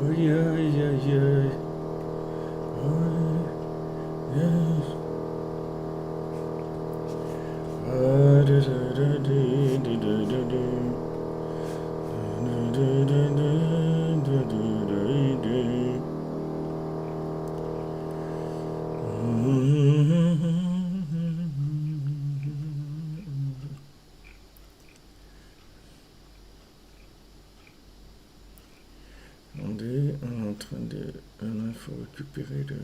Aïe, aïe, aïe, aïe. On est en train de... Il faut récupérer le...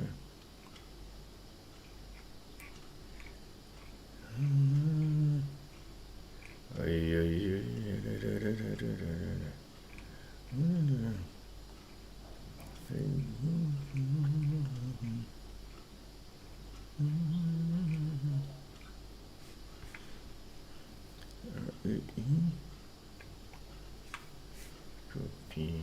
Aïe, aïe, aïe. Copie.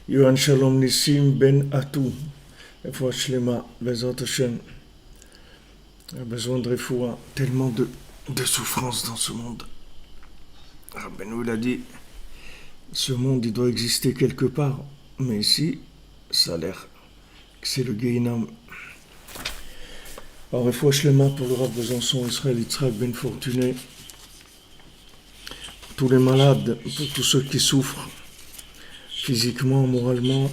Yohan Shalom Nissim Ben Atou, Refoua Shlema, Bezrat Hashem, a besoin de Refoua, tellement de souffrance dans ce monde. Rabbeinu l'a dit, ce monde il doit exister quelque part, mais ici, ça a l'air que c'est le Gehinam. Alors Refoua Shlema pour le Rav Besançon, Israël Yitzhak Ben Fortuné, pour tous les malades, pour tous ceux qui souffrent, physiquement, moralement.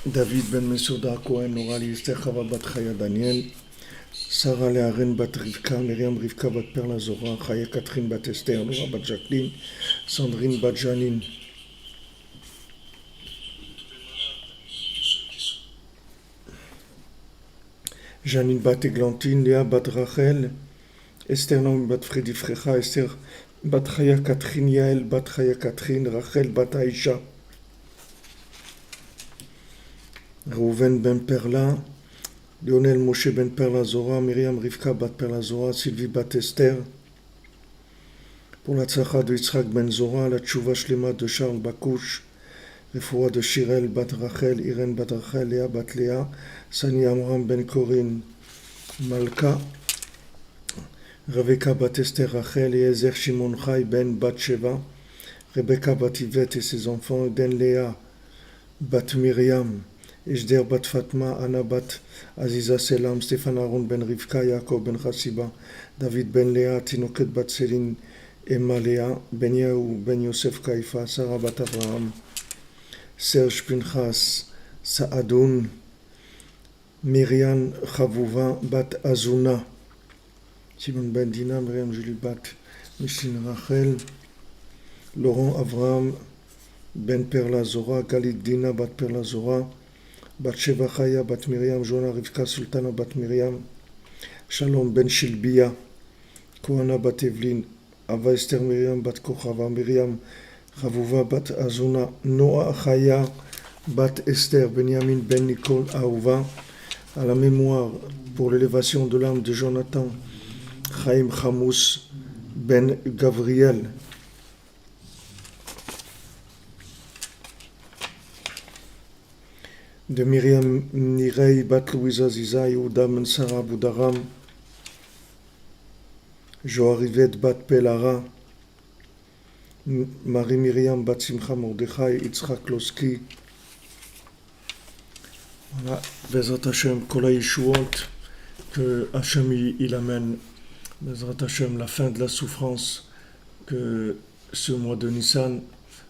David ben Mesouda Cohen, Norali Esther Chava bat Chaya Daniel, Sarah Learen bat Rivka, Myriam Rivka bat Perla Zora, Chaya Catherine bat Esther, Laura bat Jacqueline, Sandrine bat Janine. Janine bat Églantine, Léa bat Rachel, Esther Naomi bat Freddy Frecha, Esther bat Chaya Catherine, Yael bat Chaya Catherine, Rachel bat Aïcha. Reuven ben Perla, Lionel Moshe ben Perla Zora, Myriam Rivka bat Perla Zora, Sylvie bat Esther. Pour la tzlacha de Yitzhak ben Zora, la tchouva shlema de Charles Bakouche, Refoua de Shirel bat Rachel, Irène bat Rachel, Léa bat Léa, Sani Amram ben Corinne, Malka, Rebecca bat Esther Rachel, Ezer Shimon Chai ben bat Sheva, Rebecca bat Yvette et ses enfants, Eden Léa bat Myriam, Ejder bat Fatma, Anna bat Aziza Selam, Stéphane Aaron ben Rivka, Yaakov ben Chassiba, David ben Léa, Tinoket bat Céline, Emma Léa, Ben Yaou ben Yosef Kaifa, Sarah bat Abraham, Serge Pinchas, Saadoun, Myriam Chavouva bat Azuna, Simon ben Dina, Myriam Julie bat Michin Rachel, Laurent Avraham ben Perla Zora, Galit Dina bat Perla Zora, Bat Sheva Chaya bat Myriam, Joana Rivka Sultana bat Myriam, Shalom ben Shilbia, Kohana bat Evelyn, Ava Esther Myriam bat Kochava, Myriam Chavouva bat Azuna, Noah Chaya bat Esther, Benjamin ben Nicole Aouva, à la mémoire pour l'élévation de l'âme de Jonathan Chaim Chamous ben Gabriel. De Myriam Nirei bat Louisa Ziza, Yehuda ben Sarah Boudaram, Joarivet bat Pelara, Marie Myriam bat Simcha Mordechai, Yitzhak Loski. Voilà, Bezrat Hashem, Kol HaYeshuot, que Hashem il amène, Bezrat Hashem, la fin de la souffrance que ce mois de Nissan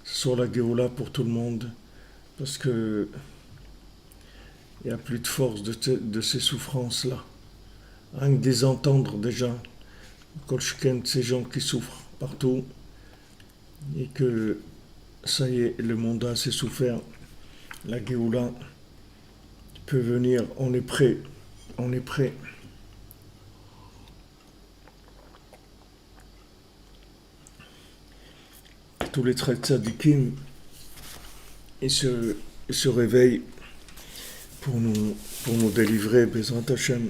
soit la Géoula pour tout le monde, parce que il n'y a plus de force de ces souffrances-là. Rien que de les entendre déjà, Kolchken, ces gens qui souffrent partout, et que ça y est, le monde a assez souffert, la Géoula peut venir, on est prêt, on est prêt. Tous les traits tzadikim, ils se réveillent pour nous délivrer, Bezrat Hashem.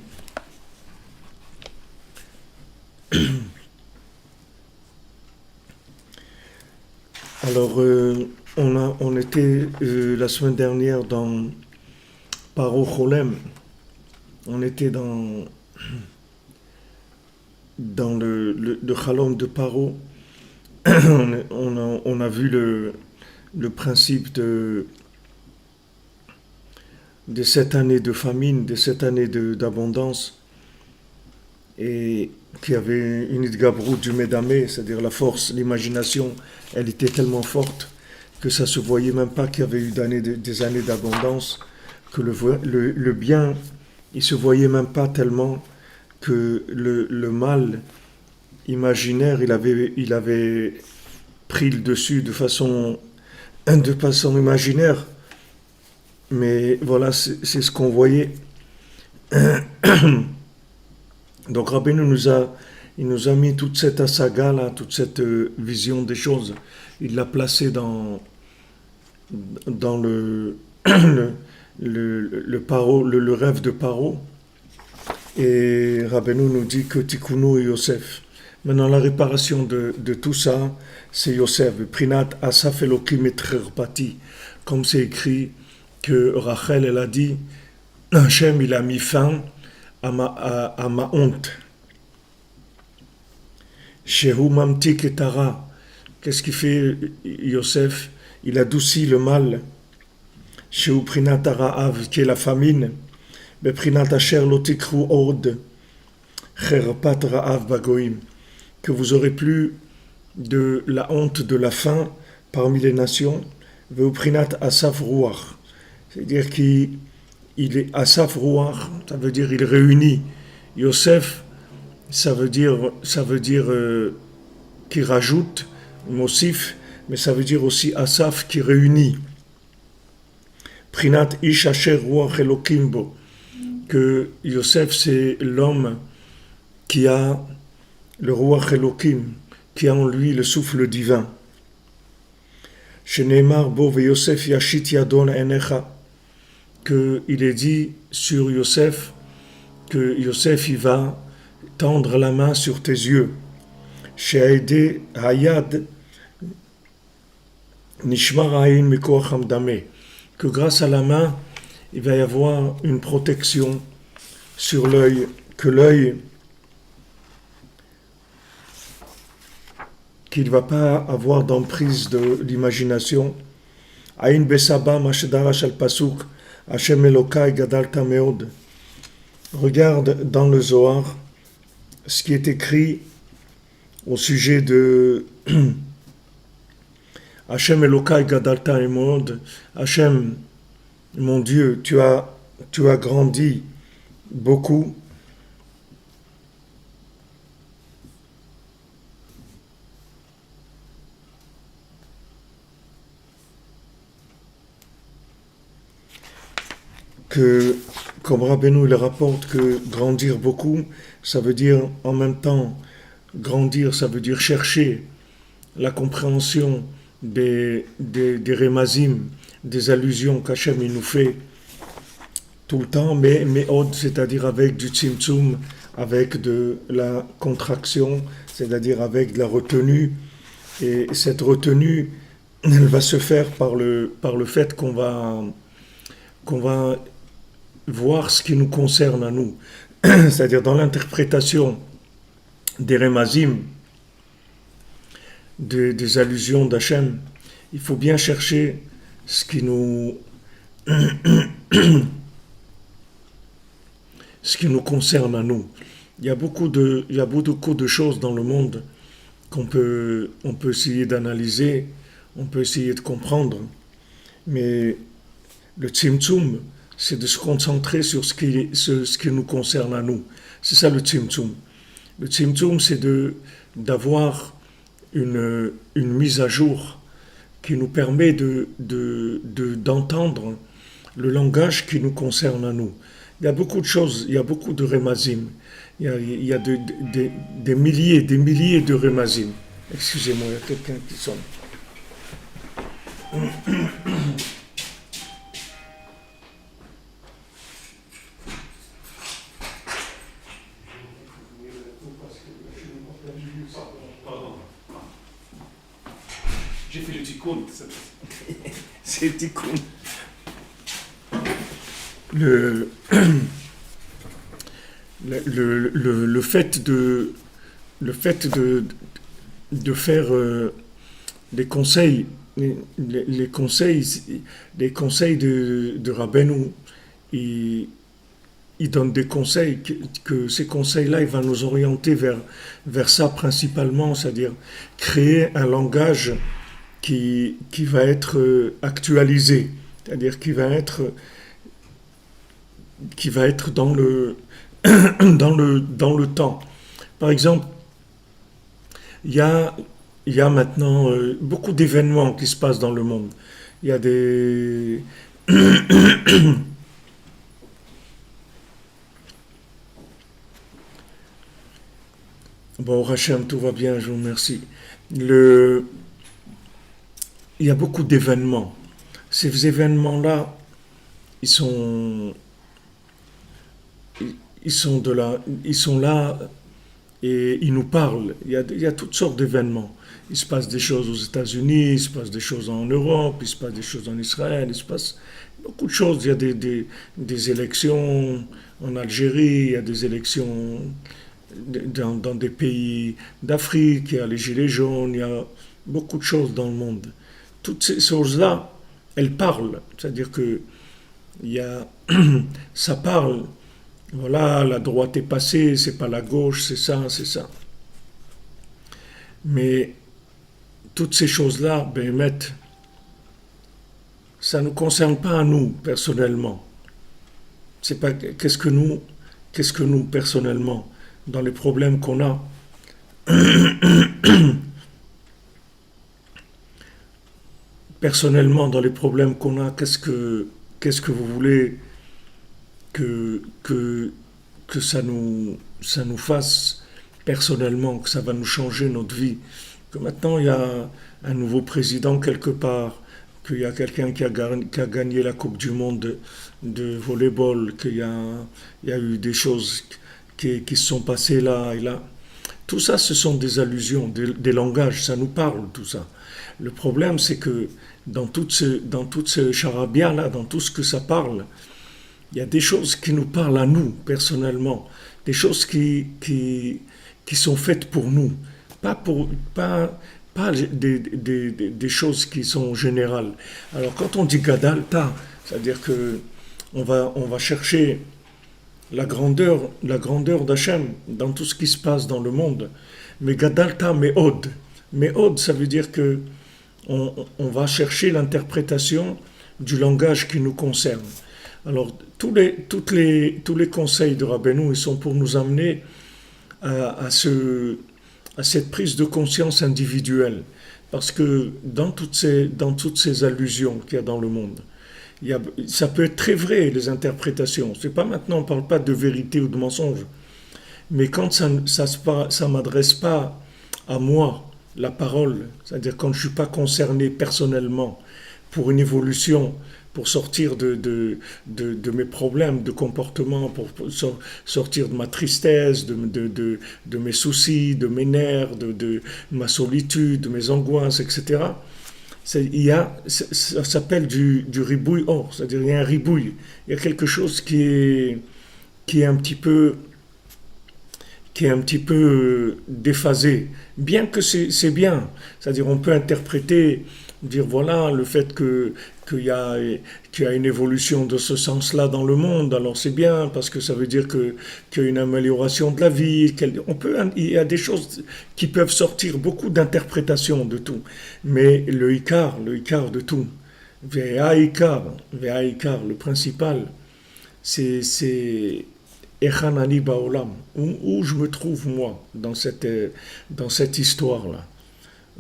Alors, on était la semaine dernière dans Paro Cholem. On était dans le Chalom de Paro. On a vu le principe de 7 années de famine, de 7 années d'abondance, et qui avait une idgabrut du Médamé, c'est-à-dire la force, l'imagination, elle était tellement forte que ça se voyait même pas qu'il y avait eu des années d'abondance, que le bien, il se voyait même pas tellement que le mal imaginaire, il avait pris le dessus de façon imaginaire. Mais voilà, c'est ce qu'on voyait. Donc Rabbeinu il nous a mis toute cette asaga là, toute cette vision des choses. Il l'a placée dans le le rêve de Paro. Et Rabbeinu nous dit que Tikkunu et Yosef. Maintenant, la réparation de tout ça, c'est Yosef. Prinat Asaf Elokim et Trerpati. Comme c'est écrit que Rachel, elle a dit, Hachem, il a mis fin à ma honte. Shehu Mamtik et Tara. Qu'est-ce qu'il fait Yosef? Il adoucit le mal. Shehu Prinat Araav, qui est la famine. Beprinat Asher Lotikru Ord. Cherpat Raav Bagoim. Que vous aurez plus de la honte de la faim parmi les nations. Veuprinat Asaf Ruach. C'est-à-dire qu'il est Asaf Ruach, ça veut dire il réunit. Yosef, ça veut dire qui rajoute, Mosif, mais ça veut dire aussi Asaf qui réunit. Prinat Ish Asher Ruach Elokimbo, que Yosef c'est l'homme qui a le Ruach Elokim, qui a en lui le souffle divin. Sheneemar Bo ve Yosef Yashit Yadon Enecha, qu'il est dit sur Yosef que Yosef il va tendre la main sur tes yeux. She'aide Hayad Nishmar Ayin Mikoach Hamdame, que grâce à la main il va y avoir une protection sur l'œil, que l'œil qu'il ne va pas avoir d'emprise de l'imagination. Aïn Besaba Mashdarash al-Pasuk, Hashem Elokai Gadalta Meod. Regarde dans le Zohar ce qui est écrit au sujet de Hashem Elokai Gadalta Meod. Hashem, mon Dieu, tu as grandi beaucoup. Que, comme Rabbeinu le rapporte, que grandir beaucoup, ça veut dire en même temps, grandir, ça veut dire chercher la compréhension des remazim, des allusions qu'Hachem il nous fait tout le temps, mais c'est-à-dire avec du tzimtzum, avec de la contraction, c'est-à-dire avec de la retenue. Et cette retenue, elle va se faire par le fait qu'on va voir ce qui nous concerne à nous, c'est-à-dire dans l'interprétation des remazim, des allusions d'Hachem, il faut bien chercher ce qui nous concerne à nous. Il y a beaucoup de choses dans le monde on peut essayer d'analyser, on peut essayer de comprendre, mais le Tzimtzum, c'est de se concentrer sur ce qui nous concerne à nous. C'est ça le Tzimtzum. Le Tzimtzum, c'est d'avoir une mise à jour qui nous permet d'entendre le langage qui nous concerne à nous. Il y a beaucoup de choses, il y a beaucoup de remazim. Il y a des milliers de remazim. Excusez-moi, il y a quelqu'un qui sonne. J'ai fait le tikkun. C'est tikkun. Le fait de faire des conseils, les conseils de Rabbeinu, il donne des conseils, que ces conseils-là, il va nous orienter vers ça principalement, c'est-à-dire créer un langage qui va être actualisé, c'est-à-dire qui va être dans le temps. Par exemple, il y a maintenant beaucoup d'événements qui se passent dans le monde. Il y a des bon, Hachem, tout va bien, je vous remercie. Il y a beaucoup d'événements. Ces événements-là, ils sont là et ils nous parlent. Il y a toutes sortes d'événements. Il se passe des choses aux États-Unis, il se passe des choses en Europe, il se passe des choses en Israël, il se passe beaucoup de choses. Il y a des élections en Algérie, il y a des élections dans des pays d'Afrique, il y a les Gilets jaunes, il y a beaucoup de choses dans le monde. Toutes ces choses-là, elles parlent. C'est-à-dire que ça parle. Voilà, la droite est passée, c'est pas la gauche, c'est ça, c'est ça. Mais toutes ces choses-là, ça ne nous concerne pas à nous, personnellement. C'est pas qu'est-ce que nous, personnellement, dans les problèmes qu'on a. Personnellement, dans les problèmes qu'on a, qu'est-ce que vous voulez que ça nous fasse personnellement, que ça va nous changer notre vie, que maintenant il y a un nouveau président quelque part, qu'il y a quelqu'un qui a gagné la Coupe du Monde de volleyball, qu'il y a eu des choses qui se sont passées là et là. Tout ça, ce sont des allusions, des langages, ça nous parle, tout ça. Le problème, c'est que dans tout ce charabia-là, dans tout ce que ça parle, il y a des choses qui nous parlent à nous, personnellement, des choses qui sont faites pour nous, pas des choses qui sont générales. Alors quand on dit Gadalta, c'est-à-dire que on va chercher la grandeur d'Hachem dans tout ce qui se passe dans le monde. Mais Gadalta Me'od. Me'od, ça veut dire que on va chercher l'interprétation du langage qui nous concerne. Alors, tous les conseils de Rabbeinu, ils sont pour nous amener à cette prise de conscience individuelle. Parce que dans toutes ces allusions qu'il y a dans le monde, ça peut être très vrai, les interprétations. C'est pas maintenant, on ne parle pas de vérité ou de mensonge. Mais quand ça m'adresse pas à moi, la parole, c'est-à-dire quand je ne suis pas concerné personnellement pour une évolution, pour sortir de mes problèmes de comportement, pour sortir de ma tristesse, de mes soucis, de mes nerfs, de ma solitude, de mes angoisses, etc. Ça s'appelle du ribouille or, c'est-à-dire il y a un ribouille, il y a quelque chose qui est un petit peu, qui est un petit peu déphasé, bien que c'est bien. C'est-à-dire on peut interpréter, dire voilà, le fait qu'il y a une évolution de ce sens-là dans le monde, alors c'est bien, parce que ça veut dire qu'il y a une amélioration de la vie, il y a des choses qui peuvent sortir, beaucoup d'interprétations de tout. Mais le Icar de tout, le principal, c'est Echanani Baolam, où je me trouve moi dans cette histoire-là.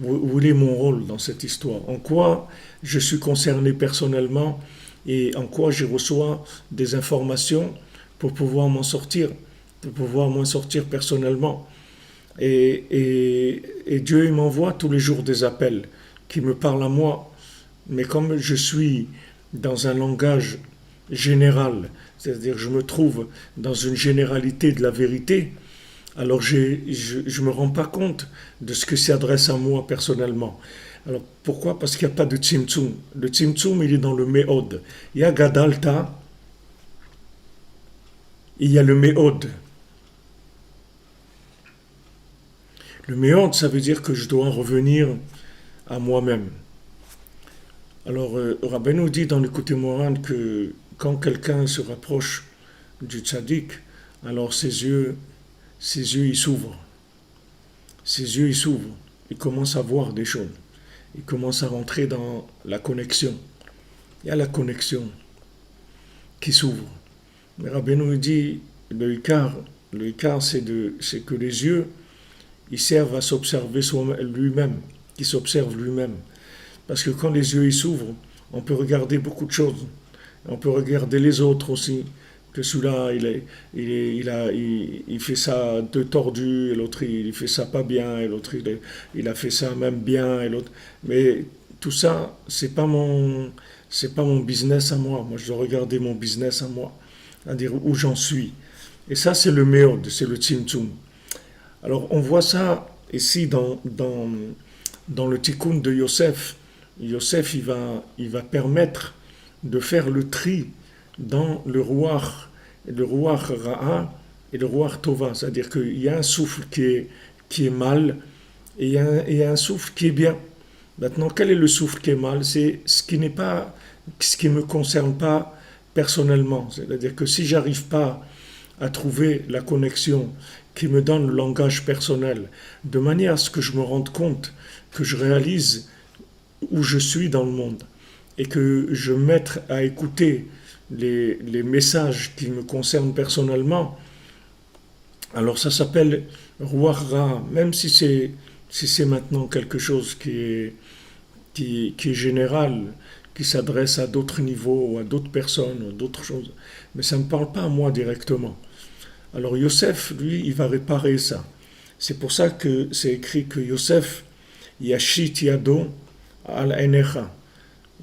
Où est mon rôle dans cette histoire? En quoi je suis concerné personnellement et en quoi je reçois des informations pour pouvoir m'en sortir personnellement. Et Dieu il m'envoie tous les jours des appels qui me parlent à moi, mais comme je suis dans un langage général, c'est-à-dire je me trouve dans une généralité de la vérité, alors je ne me rends pas compte de ce que s'adresse à moi personnellement. Alors pourquoi? Parce qu'il n'y a pas de tzimtzum. Le tzimtzum, il est dans le méod. Il y a gadalta, il y a le méod. Le méod, ça veut dire que je dois revenir à moi-même. Alors Rabbeinu dit dans le côté moral que quand quelqu'un se rapproche du tzaddik, alors ses yeux ils s'ouvrent. Ses yeux ils s'ouvrent. Il commence à voir des choses. Il commence à rentrer dans la connexion. Il y a la connexion qui s'ouvre. Mais Rabbeinu dit, le Icar, c'est que les yeux, ils servent à s'observer lui-même, qu'il s'observe lui-même. Parce que quand les yeux ils s'ouvrent, on peut regarder beaucoup de choses. On peut regarder les autres aussi. Que celui-là, il fait ça de tordu, et l'autre, il fait ça pas bien, et l'autre, il a fait ça même bien, et l'autre. Mais tout ça, c'est pas mon business à moi. Moi, je dois regarder mon business à moi, c'est-à-dire où j'en suis. Et ça, c'est le méod, c'est le tzimtzum. Alors, on voit ça ici dans le tikkun de Yosef. Yosef, il va permettre de faire le tri dans le ruach ra'a et le ruach tova, c'est-à-dire qu'il y a un souffle qui est mal et il y a un souffle qui est bien. Maintenant, quel est le souffle qui est mal? C'est ce qui me concerne pas personnellement. C'est-à-dire que si j'arrive pas à trouver la connexion qui me donne le langage personnel, de manière à ce que je me rende compte, que je réalise où je suis dans le monde et que je me mette à écouter les messages qui me concernent personnellement, alors ça s'appelle Ruach Ra, même si c'est maintenant quelque chose qui est général, qui s'adresse à d'autres niveaux, à d'autres personnes, à d'autres choses. Mais ça ne me parle pas à moi directement. Alors Yosef, lui, il va réparer ça. C'est pour ça que c'est écrit que Yosef, Yashit Yado al-Enecha.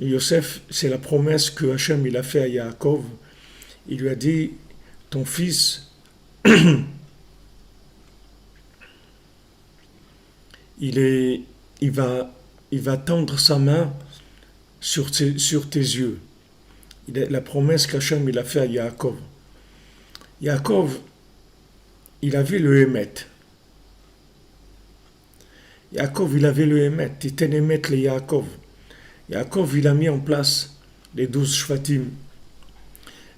Yosef, c'est la promesse que Hachem il a fait à Yaakov. Il lui a dit, ton fils, il va tendre sa main sur tes yeux. La promesse qu'Hachem il a fait à Yaakov. Yaakov, il avait le Hémet. Yaakov, il avait le Hémet. Il était Hémet le Yaakov. Yaakov, il a mis en place les 12 Shvatim.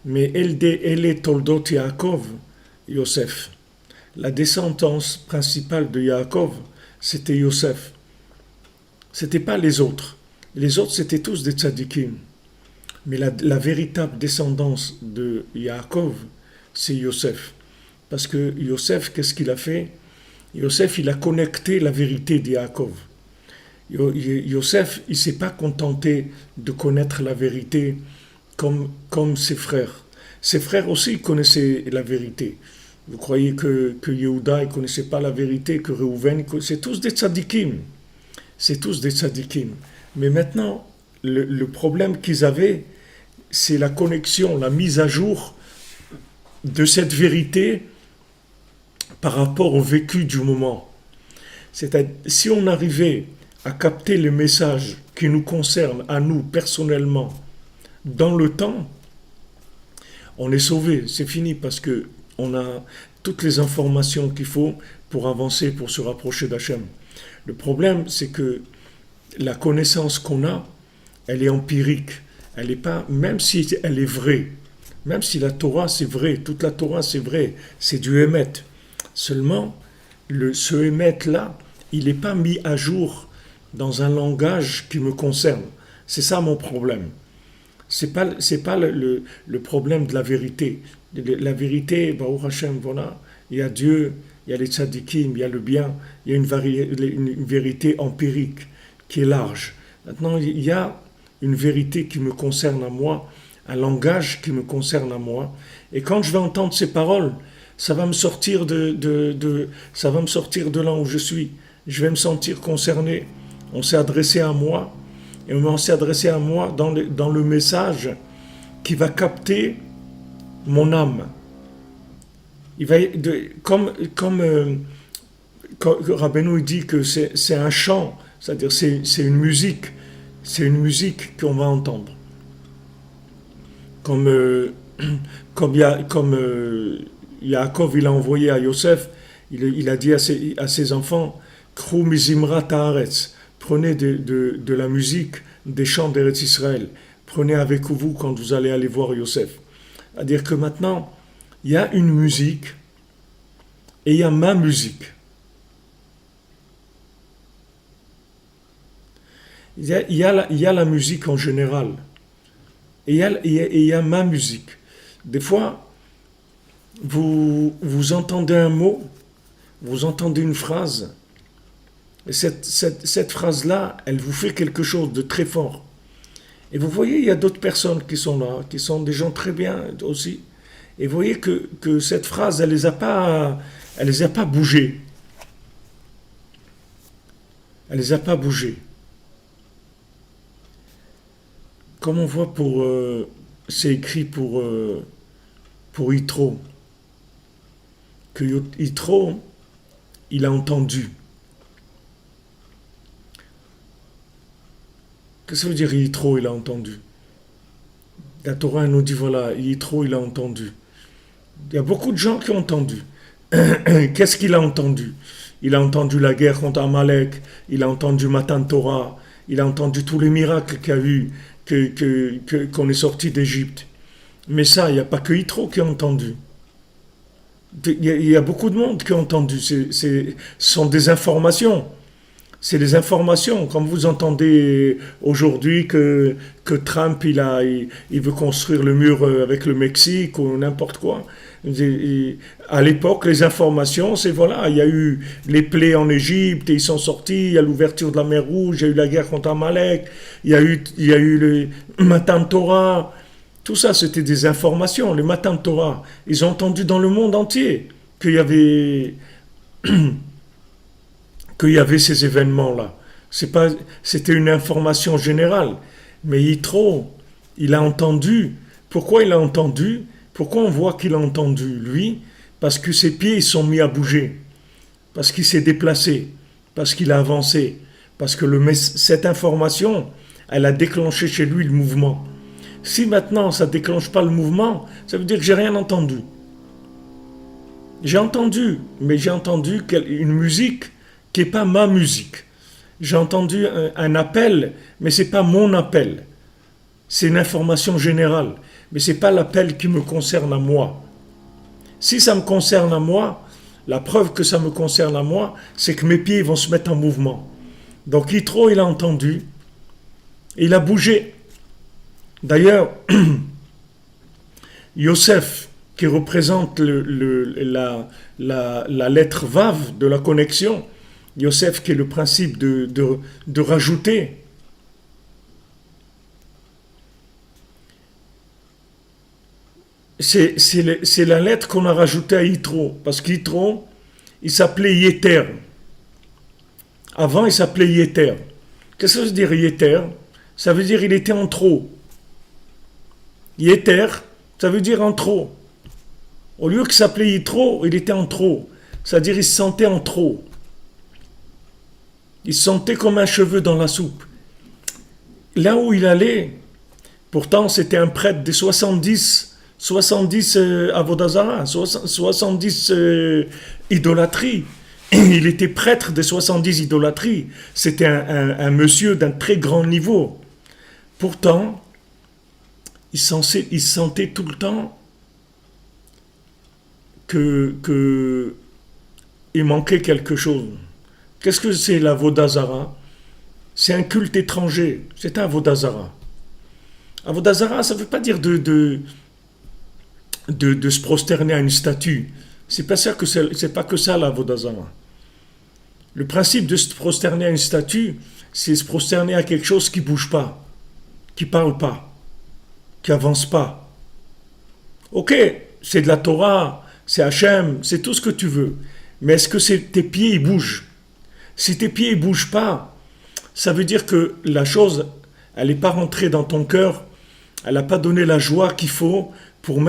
Mais elle est Toldot Yaakov, Yosef. La descendance principale de Yaakov, c'était Yosef. C'était pas les autres. Les autres, c'était tous des tzadikim. Mais la véritable descendance de Yaakov, c'est Yosef. Parce que Yosef, qu'est-ce qu'il a fait? Yosef, il a connecté la vérité de Yaakov. Yosef, il ne s'est pas contenté de connaître la vérité comme ses frères. Ses frères aussi connaissaient la vérité. Vous croyez que Yehuda ne connaissait pas la vérité, que Reuven, c'est tous des tzadikim. C'est tous des tzadikim. Mais maintenant, le problème qu'ils avaient, c'est la connexion, la mise à jour de cette vérité par rapport au vécu du moment. C'est-à-dire, si on arrivait à capter les messages qui nous concernent, à nous personnellement, dans le temps, on est sauvé, c'est fini, parce que toutes les informations qu'il faut pour avancer, pour se rapprocher d'Hachem. Le problème, c'est que la connaissance qu'on a, elle est empirique. Elle n'est pas, même si elle est vraie, même si la Torah c'est vrai, toute la Torah c'est vrai, c'est du Emet. Seulement, ce Emet là, il n'est pas mis à jour dans un langage qui me concerne. C'est ça mon problème. C'est pas le problème de la vérité. La vérité, Baruch Hashem, voilà, il y a Dieu, il y a les tzadikim, il y a le bien, il y a une vérité empirique qui est large. Maintenant, il y a une vérité qui me concerne à moi, un langage qui me concerne à moi. Et quand je vais entendre ces paroles, ça va me sortir ça va me sortir de là où je suis. Je vais me sentir concerné. On s'est adressé à moi, et on s'est adressé à moi dans le message qui va capter mon âme. Il va, comme Rabbeinu dit que c'est un chant, c'est-à-dire c'est une musique qu'on va entendre. Comme Yaakov il a envoyé à Yosef, il a dit à ses enfants, Krou mizimra ta'aretz, prenez de la musique des chants d'Eretz Israël, prenez avec vous quand vous allez aller voir Yosef. C'est-à-dire que maintenant, il y a une musique et il y a ma musique. Il y a la musique en général et il y a ma musique. Des fois, vous entendez un mot, vous entendez une phrase, et cette phrase-là, elle vous fait quelque chose de très fort. Et vous voyez, il y a d'autres personnes qui sont là, qui sont des gens très bien aussi. Et vous voyez que cette phrase, elle les a pas bougés. Elle les a pas bougés. Comme on voit c'est écrit pour Yitro, que Yitro, il a entendu. Qu'est-ce que ça veut dire Yitro, il a entendu? La Torah nous dit voilà, Yitro, il a entendu. Il y a beaucoup de gens qui ont entendu. Qu'est-ce qu'il a entendu? Il a entendu la guerre contre Amalek, il a entendu Matan Torah, il a entendu tous les miracles qu'il y a eu, qu'on est sorti d'Égypte. Mais ça, il n'y a pas que Yitro qui a entendu. Il y a beaucoup de monde qui a entendu. Ce sont des informations. C'est des informations. Comme vous entendez aujourd'hui que Trump, il veut construire le mur avec le Mexique ou n'importe quoi. À l'époque, les informations, c'est voilà, il y a eu les plaies en Égypte et ils sont sortis, il y a l'ouverture de la mer Rouge, il y a eu la guerre contre Amalek, il y a eu le Matan Torah. Tout ça, c'était des informations. Les Matan Torah, ils ont entendu dans le monde entier qu'il y avait ces événements-là. C'était une information générale. Mais Yitro, il a entendu. Pourquoi il a entendu? Pourquoi on voit qu'il a entendu, lui? Parce que ses pieds ils sont mis à bouger. Parce qu'il s'est déplacé. Parce qu'il a avancé. Parce que cette information, elle a déclenché chez lui le mouvement. Si maintenant ça ne déclenche pas le mouvement, ça veut dire que j'ai rien entendu. J'ai entendu, mais j'ai entendu une musique qui n'est pas ma musique. J'ai entendu un appel, mais ce n'est pas mon appel. C'est une information générale, mais ce n'est pas l'appel qui me concerne à moi. Si ça me concerne à moi, la preuve que ça me concerne à moi, c'est que mes pieds vont se mettre en mouvement. Donc Yitro, il a entendu, il a bougé. D'ailleurs, Yosef, qui représente la lettre Vav de la connexion, Yosef qui est le principe de rajouter. C'est la lettre qu'on a rajoutée à Yitro, parce qu'Yitro, il s'appelait Yeter. Avant, il s'appelait Yeter. Qu'est-ce que ça veut dire Yeter? Ça veut dire il était en trop. Yeter, ça veut dire en trop. Au lieu qu'il s'appelait Yitro, il était en trop. C'est-à-dire il se sentait en trop. Il se sentait comme un cheveu dans la soupe. Là où il allait, pourtant c'était un prêtre des 70 70 Avodah Zarah, 70 idolâtries. Il était prêtre des 70 idolâtries. C'était un monsieur d'un très grand niveau. Pourtant, il sentait tout le temps que il manquait quelque chose. Qu'est-ce que c'est l'Avodah Zarah? C'est un culte étranger. C'est un Avodah Zarah. Avodah Zarah, ça ne veut pas dire de se prosterner à une statue. C'est pas que ça l'Avodah Zarah. Le principe de se prosterner à une statue, c'est se prosterner à quelque chose qui ne bouge pas, qui ne parle pas, qui n'avance pas. Ok, c'est de la Torah, c'est Hachem, c'est tout ce que tu veux. Mais est-ce que tes pieds ils bougent? Si tes pieds ne bougent pas, ça veut dire que la chose, elle n'est pas rentrée dans ton cœur, elle n'a pas donné la joie qu'il faut pour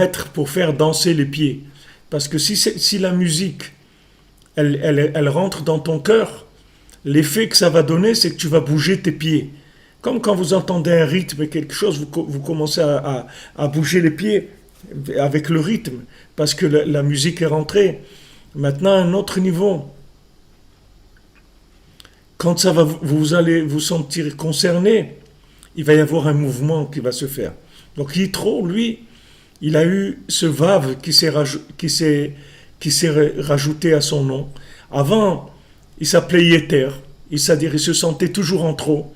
faire danser les pieds. Parce que si la musique, elle rentre dans ton cœur, l'effet que ça va donner, c'est que tu vas bouger tes pieds. Comme quand vous entendez un rythme, quelque chose, vous commencez à bouger les pieds avec le rythme, parce que la musique est rentrée. Maintenant, à un autre niveau. Quand vous allez vous sentir concerné, il va y avoir un mouvement qui va se faire. Donc Yitro, lui, il a eu ce Vav qui s'est rajouté à son nom. Avant, il s'appelait Yeter, c'est-à-dire il se sentait toujours en trop.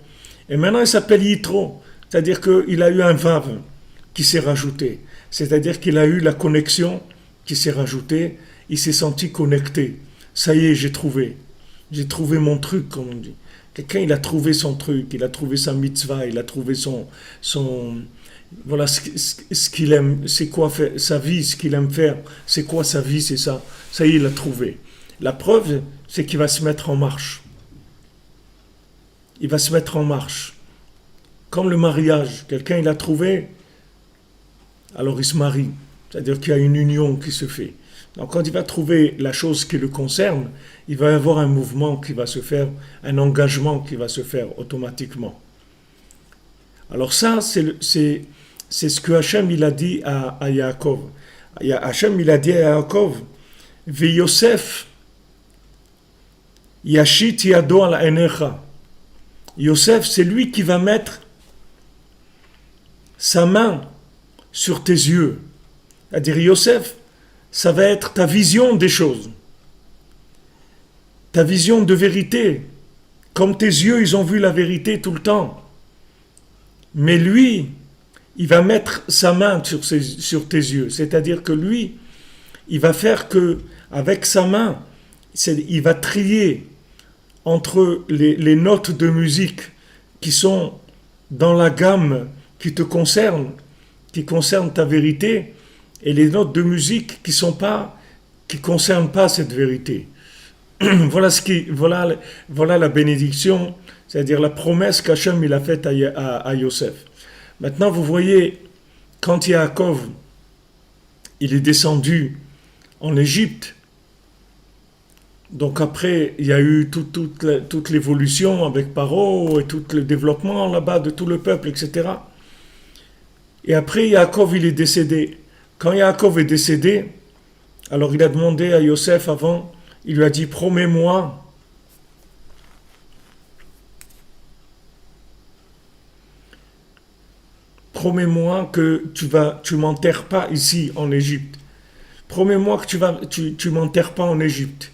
Et maintenant, il s'appelle Yitro, c'est-à-dire qu'il a eu un Vav qui s'est rajouté. C'est-à-dire qu'il a eu la connexion qui s'est rajoutée, il s'est senti connecté. Ça y est, j'ai trouvé mon truc, comme on dit. Quelqu'un, il a trouvé son truc, il a trouvé sa mitzvah, il a trouvé son voilà ce qu'il aime, c'est quoi faire, sa vie, ce qu'il aime faire, c'est quoi sa vie, c'est ça. Ça y est, il l'a trouvé. La preuve, c'est qu'il va se mettre en marche. Il va se mettre en marche. Comme le mariage, quelqu'un, il a trouvé, alors il se marie. C'est-à-dire qu'il y a une union qui se fait. Donc quand il va trouver la chose qui le concerne, il va y avoir un mouvement qui va se faire, un engagement qui va se faire automatiquement. Alors ça, c'est ce que Hachem il a dit à Yaakov. Hachem il a dit à Yaakov, Ve Yosef yashit yado al enecha. Yosef, c'est lui qui va mettre sa main sur tes yeux. C'est-à-dire Yosef, ça va être ta vision des choses, ta vision de vérité. Comme tes yeux, ils ont vu la vérité tout le temps. Mais lui, il va mettre sa main sur tes yeux. C'est-à-dire que lui, il va faire que, avec sa main, il va trier entre les notes de musique qui sont dans la gamme qui te concerne, qui concerne ta vérité, et les notes de musique qui concernent pas cette vérité. Voilà la bénédiction, c'est-à-dire la promesse qu'Hachem il a faite à Yosef. Maintenant, vous voyez, quand Yaakov il est descendu en Égypte, donc après, il y a eu toute l'évolution avec Paro et tout le développement là-bas de tout le peuple, etc. Et après, Yaakov il est décédé. Quand Yaakov est décédé, alors il a demandé à Yosef avant, il lui a dit, promets-moi que tu m'enterres pas ici en Égypte. Promets-moi que tu m'enterres pas en Égypte.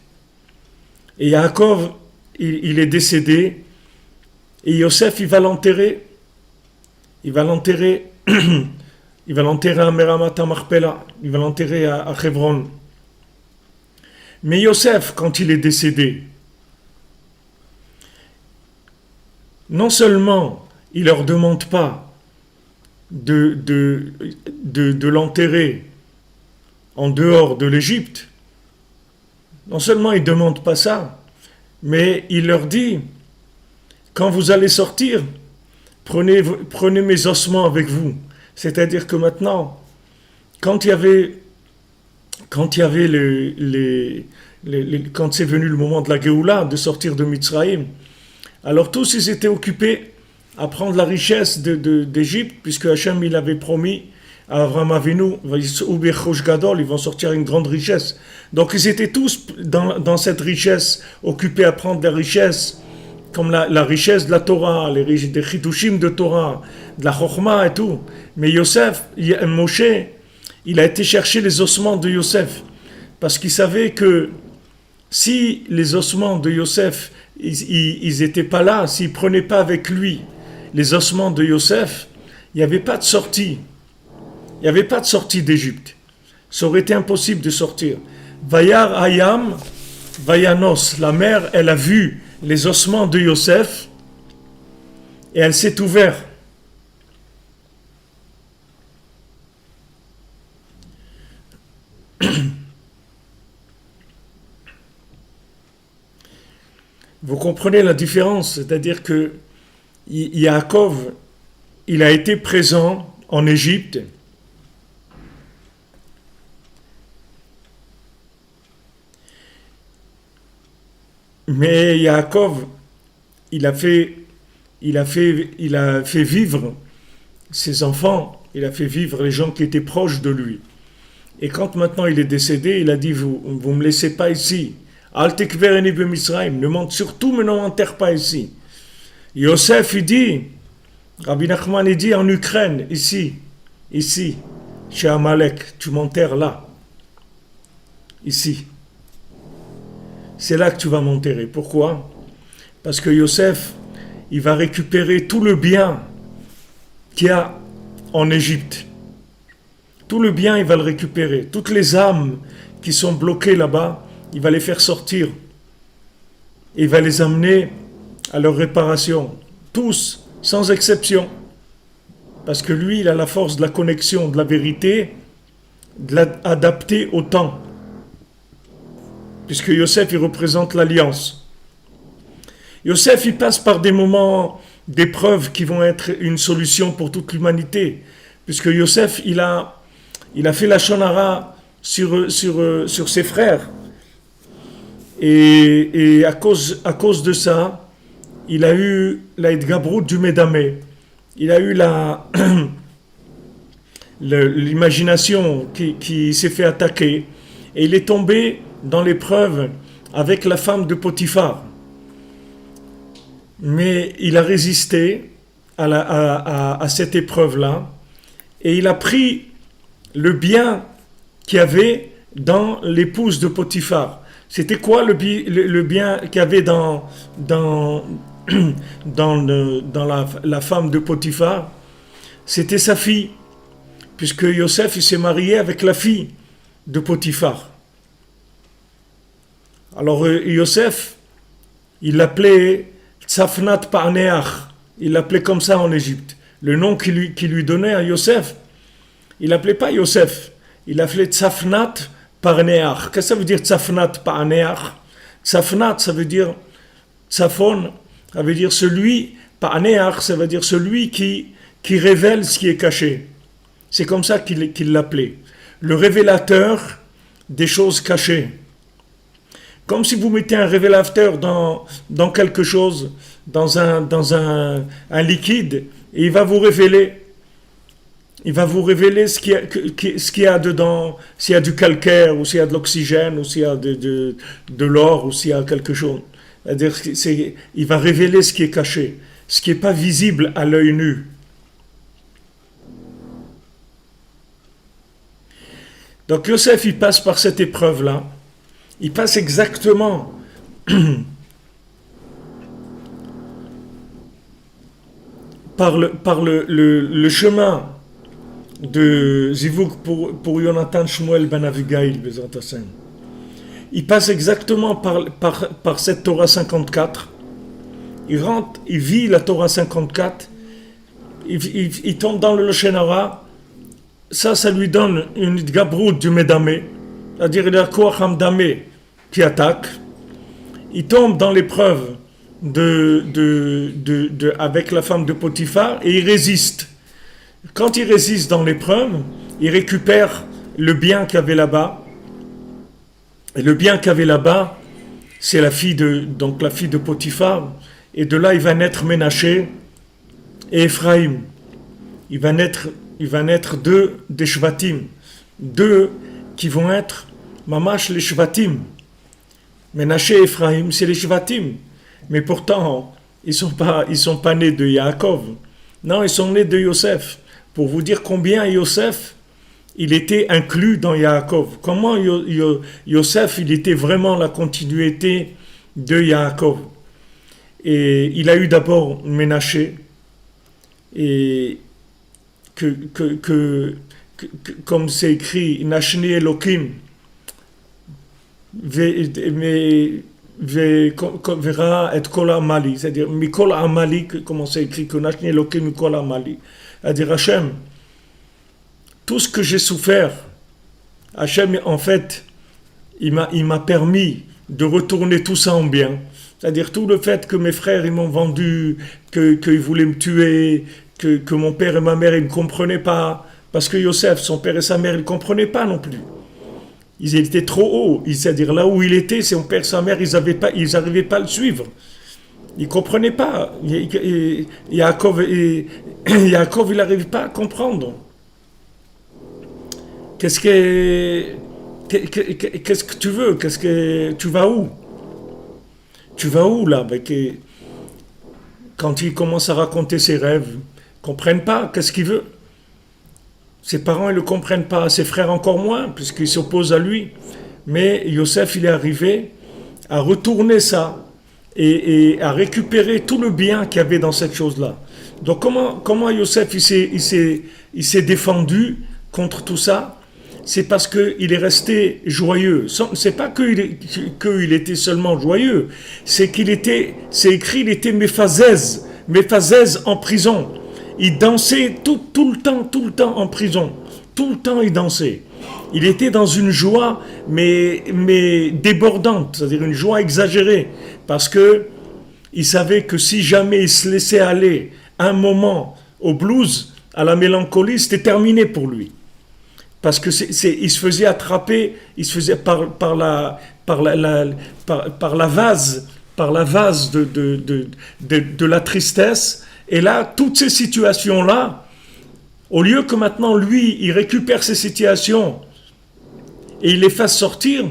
Et Yaakov, il est décédé, et Yosef, il va l'enterrer. Il va l'enterrer à Meramat HaMachpelah, il va l'enterrer à Hebron. Mais Yosef, quand il est décédé, non seulement il ne leur demande pas de l'enterrer en dehors de l'Égypte, non seulement il ne demande pas ça, mais il leur dit, quand vous allez sortir, prenez mes ossements avec vous. C'est-à-dire que maintenant, quand c'est venu le moment de la Géoula, de sortir de Mitzraïm, alors tous ils étaient occupés à prendre la richesse d'Égypte, puisque Hachem il avait promis Avraham Avinu, ils vont sortir une grande richesse. Donc ils étaient tous dans cette richesse, occupés à prendre des richesses, comme la richesse de la Torah, des chidushim de Torah, de la Chokhmah et tout. Mais Moshe, il a été chercher les ossements de Yosef, parce qu'il savait que si les ossements de Yosef, ils n'étaient pas là, s'il ne prenait pas avec lui les ossements de Yosef, il n'y avait pas de sortie. Il n'y avait pas de sortie d'Égypte. Ça aurait été impossible de sortir. Vayar Hayam, Vayanos, la mer, elle a vu les ossements de Yosef et elle s'est ouverte. Vous comprenez la différence, c'est-à-dire que Yaakov, il a été présent en Égypte, mais Yaakov, il a fait vivre ses enfants, il a fait vivre les gens qui étaient proches de lui. Et quand maintenant il est décédé, il a dit, vous me laissez pas ici. Al tekvereni b'Misraïm, surtout ne m'enterre pas ici. Yosef, il dit, Rabbi Nachman, il dit en Ukraine, ici, chez Amalek, tu m'enterres là, ici. C'est là que tu vas m'enterrer. Pourquoi? Parce que Yosef, il va récupérer tout le bien qu'il y a en Égypte. Tout le bien, il va le récupérer. Toutes les âmes qui sont bloquées là-bas, il va les faire sortir. Il va les amener à leur réparation. Tous, sans exception. Parce que lui, il a la force de la connexion, de la vérité, de l'adapter au temps. Puisque Yosef, il représente l'alliance. Yosef, il passe par des moments d'épreuve qui vont être une solution pour toute l'humanité. Puisque Yosef, il a fait la shonara sur ses frères. Et à cause de ça, il a eu la Edgabrout du Médamé. Il a eu l'imagination qui s'est fait attaquer. Et il est tombé dans l'épreuve avec la femme de Potiphar. Mais il a résisté à cette épreuve-là. Et il a pris le bien qu'il y avait dans l'épouse de Potiphar. C'était quoi le bien qu'il y avait dans la femme de Potiphar? C'était sa fille, puisque Yosef il s'est marié avec la fille de Potiphar. Alors Yosef, il l'appelait Tzafnat Pa'neach, il l'appelait comme ça en Égypte. Le nom qu'il lui donnait à Yosef, il l'appelait pas Yosef, il l'appelait Tzafnat Pa'neach. Qu'est-ce que ça veut dire Tzafnat Pa'neach? Tzafnat, ça veut dire Tzafon, ça veut dire celui, Pa'neach, ça veut dire celui qui révèle ce qui est caché. C'est comme ça qu'il l'appelait. Le révélateur des choses cachées. Comme si vous mettez un révélateur dans quelque chose, dans un liquide, et il va vous révéler ce qu'il y a dedans, s'il y a du calcaire, ou s'il y a de l'oxygène, ou s'il y a de l'or, ou s'il y a quelque chose. C'est-à-dire, il va révéler ce qui est caché, ce qui n'est pas visible à l'œil nu. Donc Yosef, il passe par cette épreuve-là. Il passe exactement par le chemin de Zivouk pour Yonatan Shmuel ben Avigail Bezrat Hashem. Il passe exactement par cette Torah 54. Il rentre, il vit la Torah 54. Il tombe dans le Loshen Hara. Ça lui donne une gabrout du Médamé. C'est-à-dire il y a Koach Hamdamé qui attaque. Il tombe dans l'épreuve avec la femme de Potiphar et il résiste. Quand il résiste dans l'épreuve, il récupère le bien qu'il y avait là-bas. Et le bien qu'il y avait là-bas, c'est la fille de Potiphar. Et de là, il va naître Ménaché et Ephraïm. Il va il va naître deux des Shvatim, deux qui vont être Mamash les Shvatim. Ménaché et Ephraim, c'est les Shvatim. Mais pourtant, ils sont pas nés de Yaakov. Non, ils sont nés de Yosef. Pour vous dire combien Yosef, il était inclus dans Yaakov. Comment Yosef, il était vraiment la continuité de Yaakov. Et il a eu d'abord Ménaché, et comme c'est écrit, Nashni Elokim, verra et kol amali, c'est-à-dire mikol amali, comment c'est écrit que Nashni Elokim mikol amali, c'est-à-dire Hachem, tout ce que j'ai souffert, Hachem en fait, il m'a permis de retourner tout ça en bien. C'est-à-dire tout le fait que mes frères ils m'ont vendu, qu'ils voulaient me tuer, que mon père et ma mère ils ne comprenaient pas, parce que Yosef, son père et sa mère, ils ne comprenaient pas non plus. Ils étaient trop hauts, c'est-à-dire là où il était, son père et sa mère, ils n'arrivaient pas à le suivre. Ils ne comprenaient pas. Yaakov, il n'arrivait pas à comprendre. Qu'est-ce que tu veux? Tu vas où? Tu vas où là? Quand il commence à raconter ses rêves, ils ne comprennent pas. Qu'est-ce qu'il veut? Ses parents ils ne le comprennent pas, ses frères encore moins, puisqu'ils s'opposent à lui. Mais Yosef, il est arrivé à retourner ça et à récupérer tout le bien qu'il y avait dans cette chose-là. Donc comment Yosef il s'est défendu contre tout ça? C'est parce qu'il est resté joyeux. C'est pas qu'il était seulement joyeux, c'est écrit, il était Méphazès en prison. Il dansait tout le temps en prison. Tout le temps il dansait. Il était dans une joie, mais débordante, c'est-à-dire une joie exagérée, parce que il savait que si jamais il se laissait aller un moment au blues, à la mélancolie, c'était terminé pour lui. Parce que il se faisait attraper, il se faisait par la vase de la tristesse. Et là, toutes ces situations-là, au lieu que maintenant lui, il récupère ces situations et il les fasse sortir,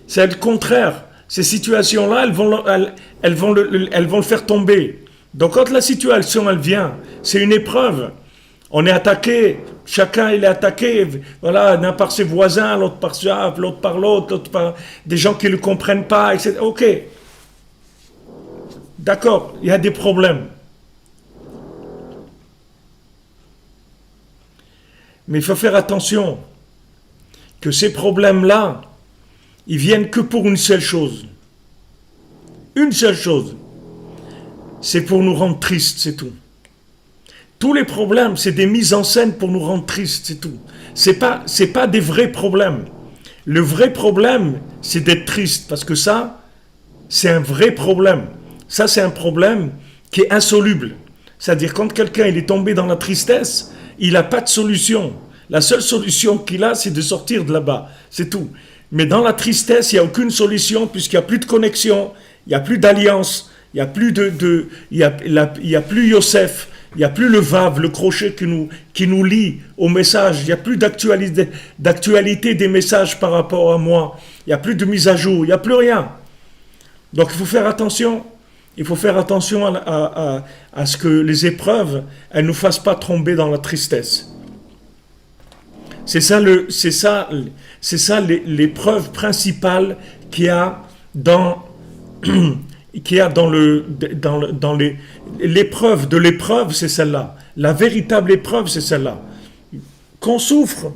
c'est le contraire. Ces situations-là, elles vont le faire tomber. Donc quand la situation, elle vient, c'est une épreuve. On est attaqué, chacun il est attaqué, voilà, l'un par ses voisins, l'autre par ça, l'autre par l'autre, l'autre par des gens qui ne le comprennent pas, etc. Ok, d'accord, il y a des problèmes. Mais il faut faire attention que ces problèmes-là, ils viennent que pour une seule chose. Une seule chose. C'est pour nous rendre tristes, c'est tout. Tous les problèmes, c'est des mises en scène pour nous rendre tristes, c'est tout. C'est pas des vrais problèmes. Le vrai problème, c'est d'être triste, parce que ça, c'est un vrai problème. Ça, c'est un problème qui est insoluble. C'est-à-dire, quand quelqu'un il est tombé dans la tristesse, il n'a pas de solution. La seule solution qu'il a, c'est de sortir de là-bas. C'est tout. Mais dans la tristesse, il n'y a aucune solution, puisqu'il n'y a plus de connexion, il n'y a plus d'alliance, il n'y a plus il y a plus Yosef, il n'y a plus le Vav, le crochet qui nous lie au message. Il n'y a plus d'actualité des messages par rapport à moi. Il n'y a plus de mise à jour. Il n'y a plus rien. Donc il faut faire attention. Il faut faire attention à ce que les épreuves, elles ne nous fassent pas tomber dans la tristesse. C'est ça l'épreuve principale qu'il y a dans l'épreuve de l'épreuve, c'est celle-là. La véritable épreuve, c'est celle-là. Qu'on souffre,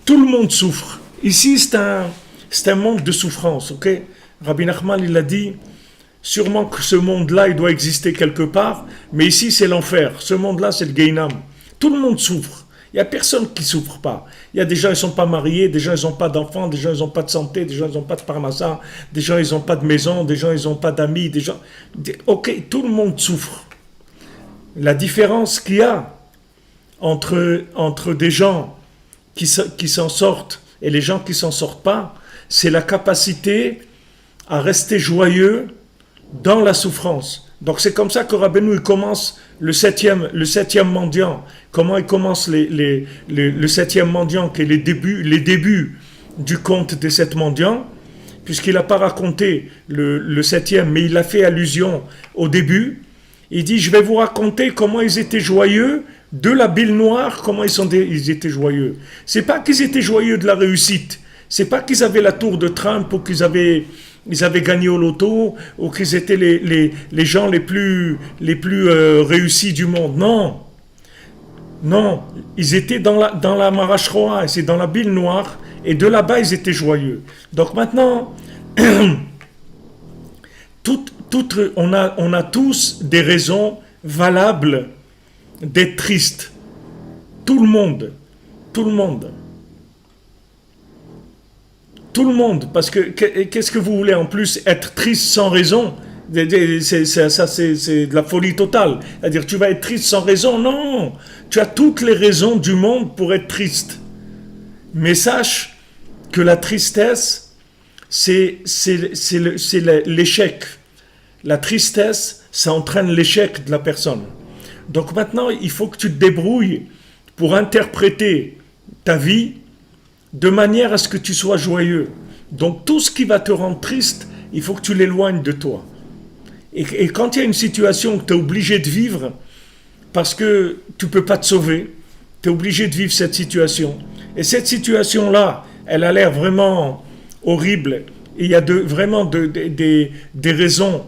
tout le monde souffre. Ici, c'est un monde de souffrance, ok? Rabbi Nachman, il a dit, sûrement que ce monde-là, il doit exister quelque part, mais ici, c'est l'enfer. Ce monde-là, c'est le Gehinam. Tout le monde souffre. Il n'y a personne qui ne souffre pas. Il y a des gens, ils ne sont pas mariés, des gens, ils n'ont pas d'enfants, des gens, ils n'ont pas de santé, des gens, ils n'ont pas de parnassa, des gens, ils n'ont pas de maison, des gens, ils n'ont pas d'amis, des gens... Ok, tout le monde souffre. La différence qu'il y a entre des gens qui s'en sortent et les gens qui ne s'en sortent pas, c'est la capacité à rester joyeux dans la souffrance, Donc c'est comme ça que Rabbeinu il commence le septième mendiant. Comment il commence le septième mendiant, qui est les débuts du conte des sept mendiants, puisqu'il n'a pas raconté le septième, mais il a fait allusion au début. Il dit, je vais vous raconter comment ils étaient joyeux de la bille noire, comment ils étaient joyeux. C'est pas qu'ils étaient joyeux de la réussite, c'est pas qu'ils avaient la tour de Trump ou qu'ils avaient gagné au loto ou qu'ils étaient les gens les plus réussis du monde. Non, ils étaient dans la Marashroa, c'est dans la bille noire, et de là-bas ils étaient joyeux. Donc maintenant, on a tous des raisons valables d'être tristes. Tout le monde, parce que qu'est-ce que vous voulez en plus, être triste sans raison? C'est de la folie totale. C'est-à-dire, tu vas être triste sans raison? Non, tu as toutes les raisons du monde pour être triste. Mais sache que la tristesse, c'est l'échec. La tristesse, ça entraîne l'échec de la personne. Donc maintenant, il faut que tu te débrouilles pour interpréter ta vie de manière à ce que tu sois joyeux. Donc tout ce qui va te rendre triste, il faut que tu l'éloignes de toi. Et quand il y a une situation que tu es obligé de vivre, parce que tu ne peux pas te sauver, tu es obligé de vivre cette situation. Et cette situation-là, elle a l'air vraiment horrible. Et il y a vraiment des raisons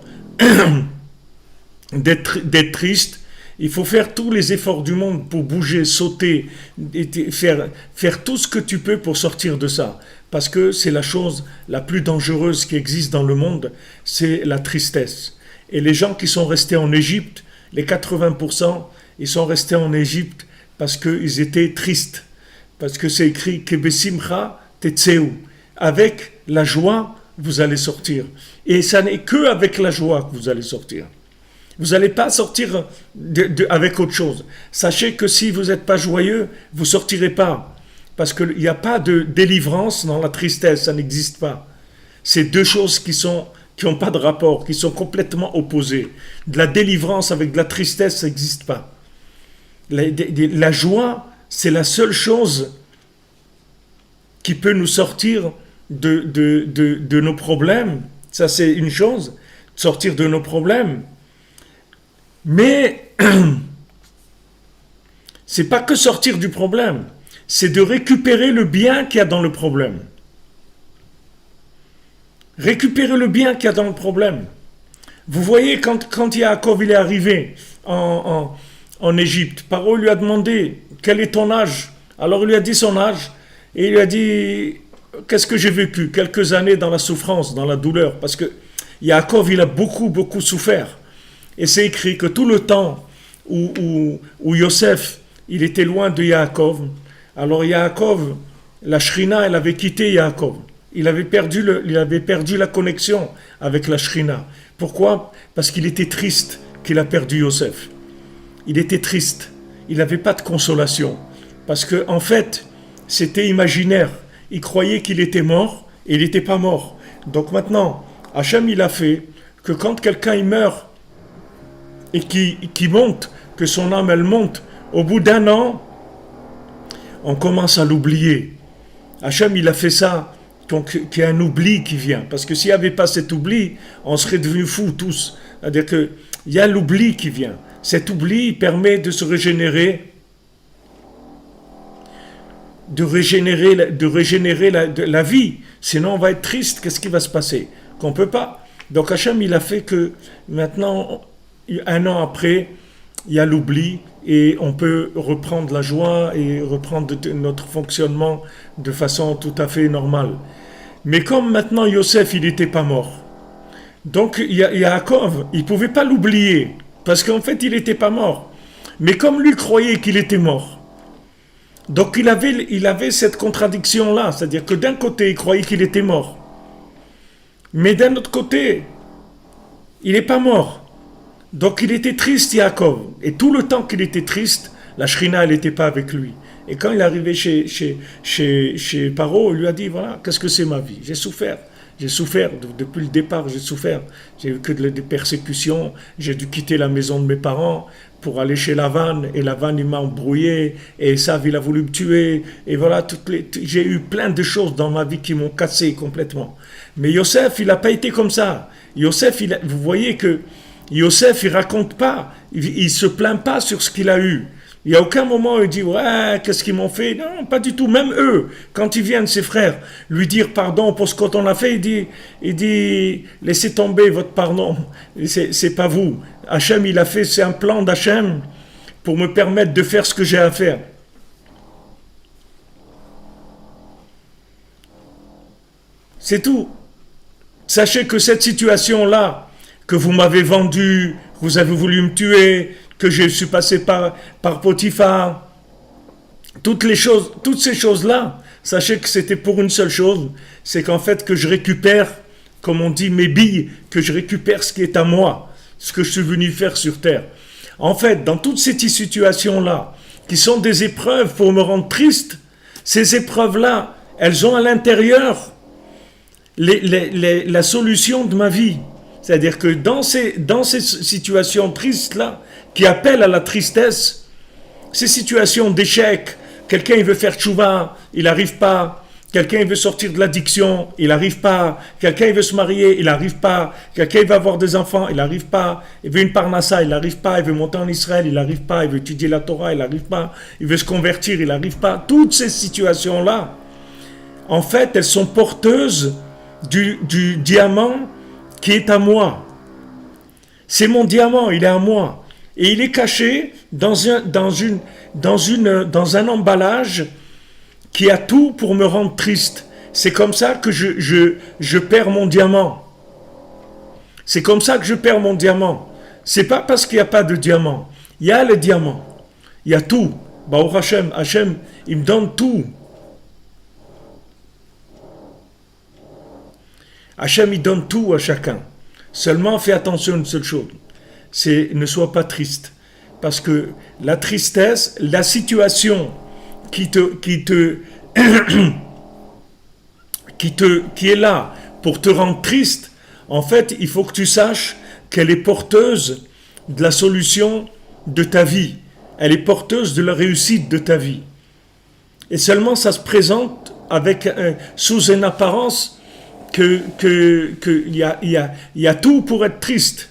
d'être triste. Il faut faire tous les efforts du monde pour bouger, sauter, et faire tout ce que tu peux pour sortir de ça. Parce que c'est la chose la plus dangereuse qui existe dans le monde, c'est la tristesse. Et les gens qui sont restés en Égypte, les 80%, ils sont restés en Égypte parce qu'ils étaient tristes. Parce que c'est écrit que Besimcha Tetseu. Avec la joie, vous allez sortir. Et ça n'est que avec la joie que vous allez sortir. Vous n'allez pas sortir avec autre chose. Sachez que si vous n'êtes pas joyeux, vous ne sortirez pas. Parce qu'il n'y a pas de délivrance dans la tristesse, ça n'existe pas. C'est deux choses qui n'ont pas de rapport, qui sont complètement opposées. De la délivrance avec de la tristesse, ça n'existe pas. La joie, c'est la seule chose qui peut nous sortir de nos problèmes. Ça, c'est une chose, sortir de nos problèmes. Mais c'est pas que sortir du problème, c'est de récupérer le bien qu'il y a dans le problème. Récupérer le bien qu'il y a dans le problème. Vous voyez, quand Yaakov il est arrivé en Égypte, Paro lui a demandé quel est ton âge. Alors il lui a dit son âge et il lui a dit qu'est-ce que j'ai vécu? Quelques années dans la souffrance, dans la douleur, parce que Yaakov il a beaucoup souffert. Et c'est écrit que tout le temps où Yosef, il était loin de Yaakov, alors Yaakov, la Shrina, elle avait quitté Yaakov. Il avait perdu la connexion avec la Shrina. Pourquoi? Parce qu'il était triste qu'il a perdu Yosef. Il était triste. Il n'avait pas de consolation. Parce qu'en fait, c'était imaginaire. Il croyait qu'il était mort et il n'était pas mort. Donc maintenant, Hachem, il a fait que quand quelqu'un il meurt, et qui monte, que son âme elle monte, au bout d'un an, on commence à l'oublier. Hachem il a fait ça, donc qu'il y a un oubli qui vient, parce que s'il n'y avait pas cet oubli, on serait devenus fous tous. C'est-à-dire qu'il y a l'oubli qui vient. Cet oubli permet de se régénérer, de régénérer la vie. Sinon on va être triste, qu'est-ce qui va se passer? Qu'on ne peut pas. Donc Hachem il a fait que maintenant, un an après, il y a l'oubli et on peut reprendre la joie et reprendre notre fonctionnement de façon tout à fait normale. Mais comme maintenant Yosef, il n'était pas mort, donc Yaakov, il ne pouvait pas l'oublier, parce qu'en fait, il n'était pas mort. Mais comme lui croyait qu'il était mort, donc il avait cette contradiction-là, c'est-à-dire que d'un côté, il croyait qu'il était mort, mais d'un autre côté, il n'est pas mort. Donc il était triste, Yaakov. Et tout le temps qu'il était triste, la Shrina, elle n'était pas avec lui. Et quand il est arrivé chez Paro, il lui a dit, voilà, qu'est-ce que c'est ma vie? J'ai souffert. J'ai souffert, depuis le départ, j'ai souffert. J'ai eu que des persécutions. J'ai dû quitter la maison de mes parents pour aller chez Lavan. Et Lavan, il m'a embrouillé. Et Esav, il a voulu me tuer. Et voilà, j'ai eu plein de choses dans ma vie qui m'ont cassé complètement. Mais Yosef, il n'a pas été comme ça. Yosef, vous voyez que Yosef, il raconte pas. Il se plaint pas sur ce qu'il a eu. Il n'y a aucun moment où il dit « Ouais, qu'est-ce qu'ils m'ont fait ?» Non, pas du tout. Même eux, quand ils viennent, ses frères, lui dire pardon pour ce qu'on a fait, il dit « Laissez tomber votre pardon. C'est pas vous. Hachem, il a fait, c'est un plan d'Hachem pour me permettre de faire ce que j'ai à faire. » C'est tout. Sachez que cette situation-là, que vous m'avez vendue, vous avez voulu me tuer, que je suis passé par Potiphar, toutes ces choses-là, sachez que c'était pour une seule chose, c'est qu'en fait que je récupère, comme on dit, mes billes, que je récupère ce qui est à moi, ce que je suis venu faire sur terre. En fait, dans toutes ces situations-là, qui sont des épreuves pour me rendre triste, ces épreuves-là, elles ont à l'intérieur la solution de ma vie. C'est-à-dire que dans ces situations tristes-là, qui appellent à la tristesse, ces situations d'échec, quelqu'un il veut faire tchouva, il n'arrive pas, quelqu'un il veut sortir de l'addiction, il n'arrive pas, quelqu'un il veut se marier, il n'arrive pas, quelqu'un il veut avoir des enfants, il n'arrive pas, il veut une parnassa, il n'arrive pas, il veut monter en Israël, il n'arrive pas, il veut étudier la Torah, il n'arrive pas, il veut se convertir, il n'arrive pas. Toutes ces situations-là, en fait, elles sont porteuses du diamant qui est à moi. C'est mon diamant, il est à moi. Et il est caché dans un emballage qui a tout pour me rendre triste. C'est comme ça que je perds mon diamant. C'est comme ça que je perds mon diamant. C'est pas parce qu'il n'y a pas de diamant. Il y a le diamant. Il y a tout. Baruch Hashem, Hashem, il me donne tout. Hashem, il donne tout à chacun. Seulement, fais attention à une seule chose. C'est ne sois pas triste. Parce que la tristesse, la situation qui est là pour te rendre triste, en fait, il faut que tu saches qu'elle est porteuse de la solution de ta vie. Elle est porteuse de la réussite de ta vie. Et seulement ça se présente sous une apparence qu'il y a tout pour être triste.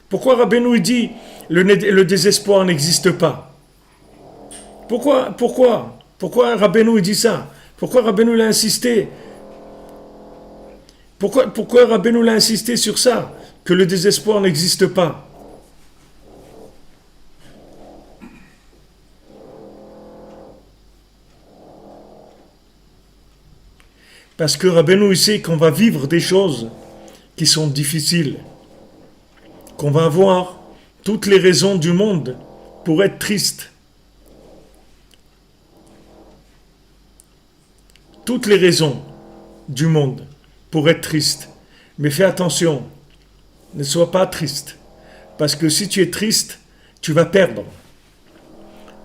Pourquoi Rabbeinu dit le désespoir n'existe pas? Pourquoi Rabbeinu dit ça? Pourquoi Rabbeinu l'a insisté? Pourquoi Rabbeinu l'a insisté sur ça? Que le désespoir n'existe pas? Parce que Rabbeinu sait qu'on va vivre des choses qui sont difficiles, qu'on va avoir toutes les raisons du monde pour être triste. Toutes les raisons du monde pour être triste. Mais fais attention, ne sois pas triste. Parce que si tu es triste, tu vas perdre.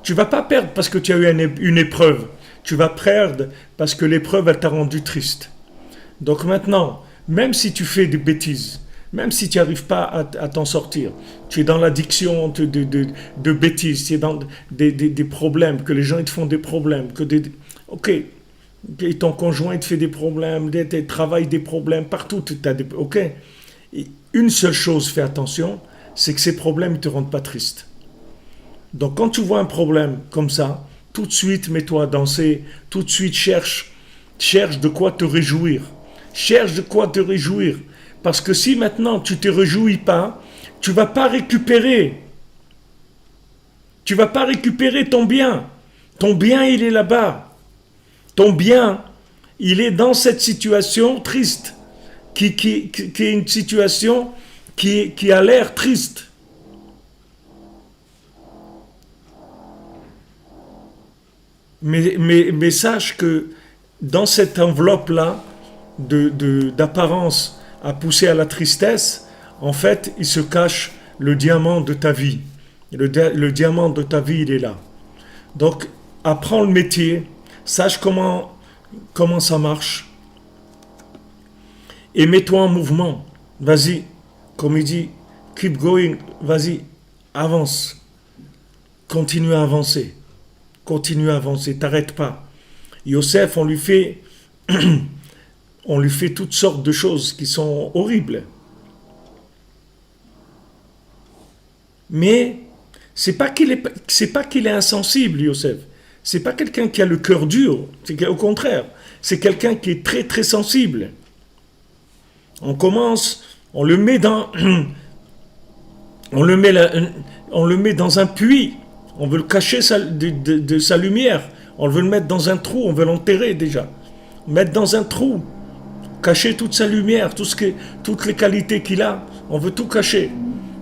Tu ne vas pas perdre parce que tu as eu une épreuve. Tu vas perdre parce que l'épreuve, elle t'a rendu triste. Donc maintenant, même si tu fais des bêtises, même si tu n'arrives pas à t'en sortir, tu es dans l'addiction de bêtises, tu es dans des problèmes, que les gens ils te font des problèmes, ok, et ton conjoint il te fait des problèmes, travaille des problèmes, partout, ok. Et une seule chose, fais attention, c'est que ces problèmes ne te rendent pas triste. Donc quand tu vois un problème comme ça, tout de suite mets-toi à danser, tout de suite cherche de quoi te réjouir. Cherche de quoi te réjouir. Parce que si maintenant tu ne te réjouis pas, tu ne vas pas récupérer. Tu ne vas pas récupérer ton bien. Ton bien, il est là-bas. Ton bien, il est dans cette situation triste, qui est une situation qui a l'air triste. Mais sache que dans cette enveloppe-là, d'apparence à pousser à la tristesse, en fait, il se cache le diamant de ta vie. Le diamant de ta vie, il est là. Donc, apprends le métier, sache comment ça marche. et mets-toi en mouvement. Vas-y, comme il dit, keep going, vas-y, avance. Continue à avancer. Continue à avancer, t'arrête pas. Yosef, on lui fait toutes sortes de choses qui sont horribles. Mais c'est pas qu'il est insensible, Yosef. C'est pas quelqu'un qui a le cœur dur. Au contraire, c'est quelqu'un qui est très très sensible. On commence, on le met dans un puits. On veut le cacher de sa lumière. On veut le mettre dans un trou. On veut l'enterrer déjà. Mettre dans un trou. Cacher toute sa lumière, toutes les qualités qu'il a. On veut tout cacher.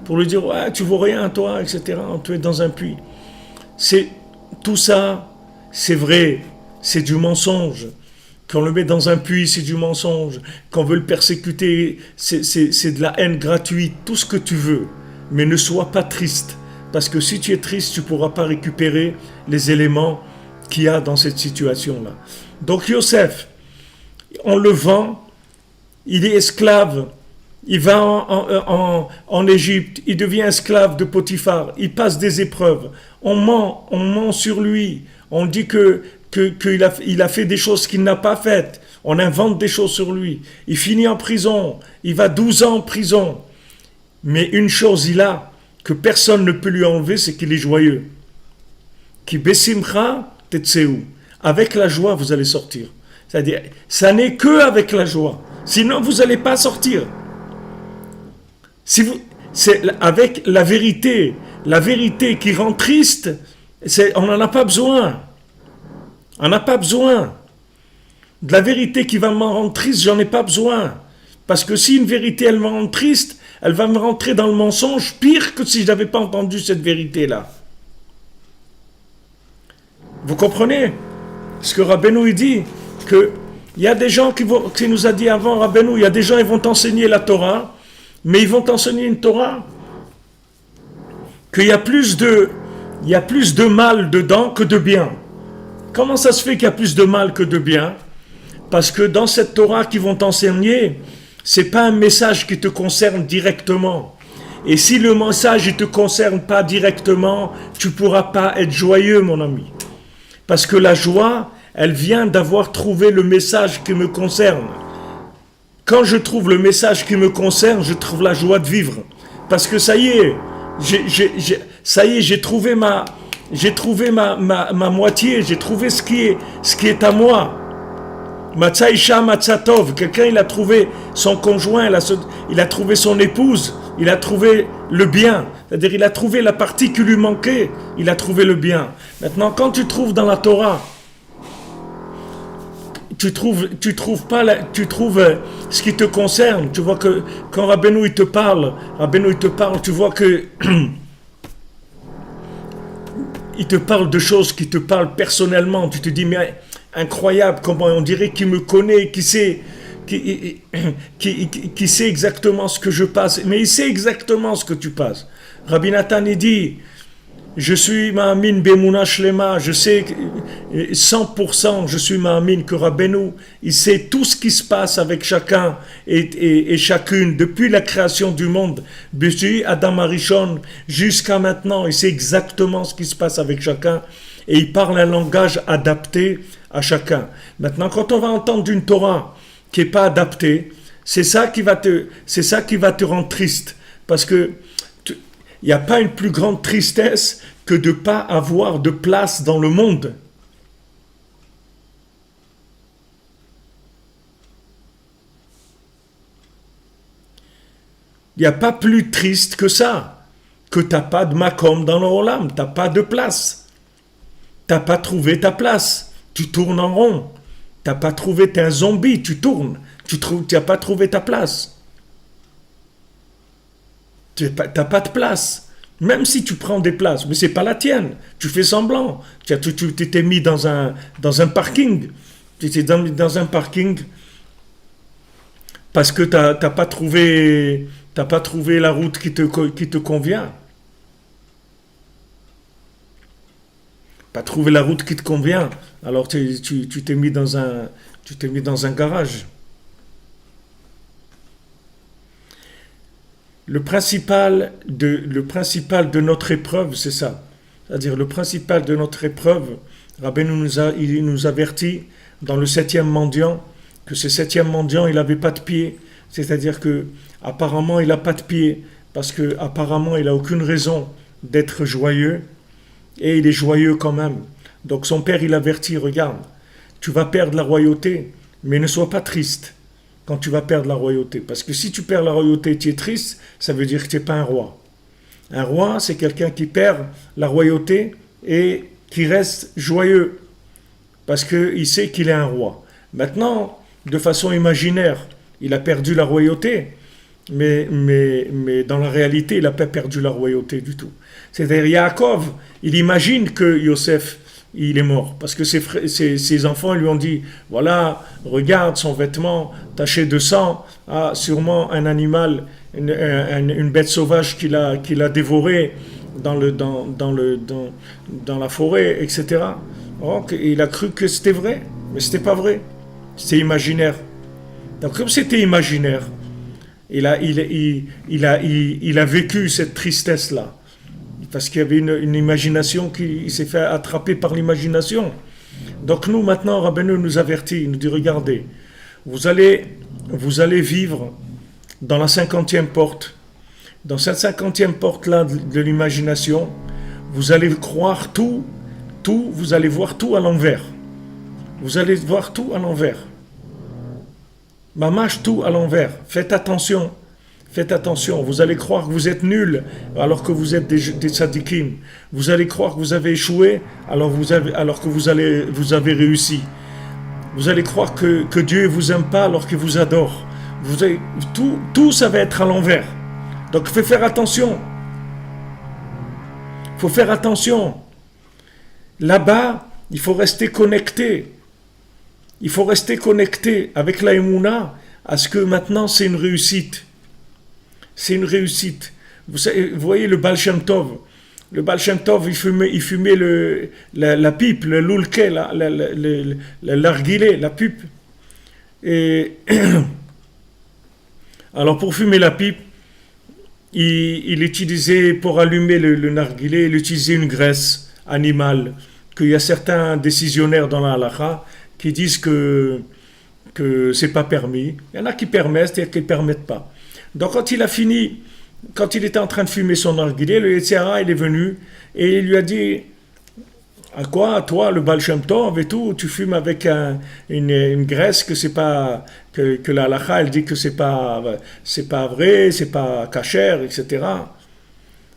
Pour lui dire, ouais, tu vaux rien, toi, etc. On te met dans un puits. Tout ça, c'est vrai. C'est du mensonge. Quand on le met dans un puits, c'est du mensonge. Quand on veut le persécuter, c'est de la haine gratuite. Tout ce que tu veux. Mais ne sois pas triste. Parce que si tu es triste, tu ne pourras pas récupérer les éléments qu'il y a dans cette situation-là. Donc Yosef, on le vend, il est esclave, il va en Égypte, il devient esclave de Potiphar, il passe des épreuves, on ment sur lui, on dit qu'il a fait des choses qu'il n'a pas faites, on invente des choses sur lui, il finit en prison, il va 12 ans en prison. Mais une chose il a, que personne ne peut lui enlever, c'est qu'il est joyeux. Ki besimcha tetseu. Avec la joie, vous allez sortir. C'est-à-dire, ça n'est que avec la joie. Sinon, vous n'allez pas sortir. C'est avec la vérité qui rend triste, on n'en a pas besoin. On n'a pas besoin. De la vérité qui va me rendre triste, j'en ai pas besoin. Parce que si une vérité, elle me rend triste, elle va me rentrer dans le mensonge pire que si je n'avais pas entendu cette vérité-là. Vous comprenez ce que Rabbeinu dit, qu'il y a des gens qui nous a dit avant Rabbeinu, il y a des gens qui vont t'enseigner la Torah, mais ils vont t'enseigner une Torah qu'il y a plus de mal dedans que de bien. Comment ça se fait qu'il y a plus de mal que de bien? Parce que dans cette Torah qu'ils vont t'enseigner, c'est pas un message qui te concerne directement. Et si le message ne te concerne pas directement, tu ne pourras pas être joyeux, mon ami. Parce que la joie, elle vient d'avoir trouvé le message qui me concerne. Quand je trouve le message qui me concerne, je trouve la joie de vivre. Parce que ça y est, j'ai trouvé ma moitié, j'ai trouvé ce qui est à moi. Matzaïcha Matzatov, quelqu'un il a trouvé son conjoint, il a trouvé son épouse, il a trouvé le bien, c'est-à-dire il a trouvé la partie qui lui manquait, il a trouvé le bien. Maintenant, quand tu trouves dans la Torah, tu trouves ce qui te concerne. Tu vois que quand Rabbeinu il te parle, tu vois que il te parle de choses qui te parlent personnellement. Tu te dis mais incroyable, comment on dirait qu'il me connaît, qui sait exactement ce que je passe. Mais il sait exactement ce que tu passes. Rabbi Nathan il dit, je suis ma'amin b'emunah shlema, je sais 100%, je suis ma'amin que Rabbeinu, il sait tout ce qui se passe avec chacun et chacune, depuis la création du monde, depuis Adam Arishon jusqu'à maintenant, il sait exactement ce qui se passe avec chacun et il parle un langage adapté à chacun. Maintenant, quand on va entendre une Torah qui n'est pas adaptée, c'est ça qui va te rendre triste. Parce que il n'y a pas une plus grande tristesse que de ne pas avoir de place dans le monde. Il n'y a pas plus triste que ça, que tu n'as pas de makom dans le olam, tu n'as pas de place. Tu n'as pas trouvé ta place. Tu tournes en rond. Tu n'as pas trouvé, tu es un zombie, tu tournes. Tu n'as pas trouvé ta place. Tu n'as pas de place. Même si tu prends des places, mais ce n'est pas la tienne. Tu fais semblant. Tu t'es mis dans un parking. Tu étais dans un parking parce que tu n'as pas trouvé la route qui te convient. Pas trouvé la route qui te convient, alors tu t'es mis dans un garage. le principal de notre épreuve, c'est ça. C'est-à-dire le principal de notre épreuve, Rabbeinu il nous avertit dans le 7e mendiant que ce 7e mendiant, il n'avait pas de pied. C'est-à-dire que apparemment il n'a pas de pied parce que apparemment il n'a aucune raison d'être joyeux et il est joyeux quand même. Donc son père il avertit, regarde, tu vas perdre la royauté, mais ne sois pas triste quand tu vas perdre la royauté. Parce que si tu perds la royauté et tu es triste, ça veut dire que tu n'es pas un roi. Un roi, c'est quelqu'un qui perd la royauté et qui reste joyeux parce qu'il sait qu'il est un roi. Maintenant, de façon imaginaire, il a perdu la royauté, mais dans la réalité, il n'a pas perdu la royauté du tout. C'est-à-dire, Yaakov, il imagine que Yosef, il est mort, parce que ses enfants lui ont dit, voilà, regarde son vêtement taché de sang, sûrement un animal, une bête sauvage qu'il a dévoré dans la forêt, etc. Donc, il a cru que c'était vrai, mais c'était pas vrai, c'était imaginaire. Donc comme c'était imaginaire, il a vécu cette tristesse-là. Parce qu'il y avait une imagination il s'est fait attraper par l'imagination. Donc nous, maintenant, Rabbeinu nous avertit, il nous dit, regardez, vous allez vivre dans la 50e porte. Dans cette 50e porte-là de l'imagination, vous allez croire tout, vous allez voir tout à l'envers. Vous allez voir tout à l'envers. Mamache tout à l'envers. Faites attention. Vous allez croire que vous êtes nuls alors que vous êtes des tzadikim. Vous allez croire que vous avez échoué alors que vous avez réussi. Vous allez croire que Dieu ne vous aime pas alors qu'il vous adore. Tout ça va être à l'envers. Donc il faut faire attention. Il faut faire attention. Là-bas, il faut rester connecté. Il faut rester connecté avec la Emouna à ce que maintenant c'est une réussite. C'est une réussite. Vous voyez le Baal Shem Tov. Le Baal Shem Tov, il fumait la pipe, le loulke, le narguilé, la pipe. Et alors pour fumer la pipe, il utilisait, pour allumer le narguilé, il utilisait une graisse animale. Qu'il y a certains décisionnaires dans la halakha qui disent que c'est pas permis. Il y en a qui permettent et qui ne permettent pas. Donc quand il était en train de fumer son narguilé, le Yetzer Hara, il est venu et il lui a dit, à quoi, toi, le Baal Shem Tov et tout, tu fumes avec une graisse que la halakha, elle dit que c'est pas vrai, c'est pas kasher, etc.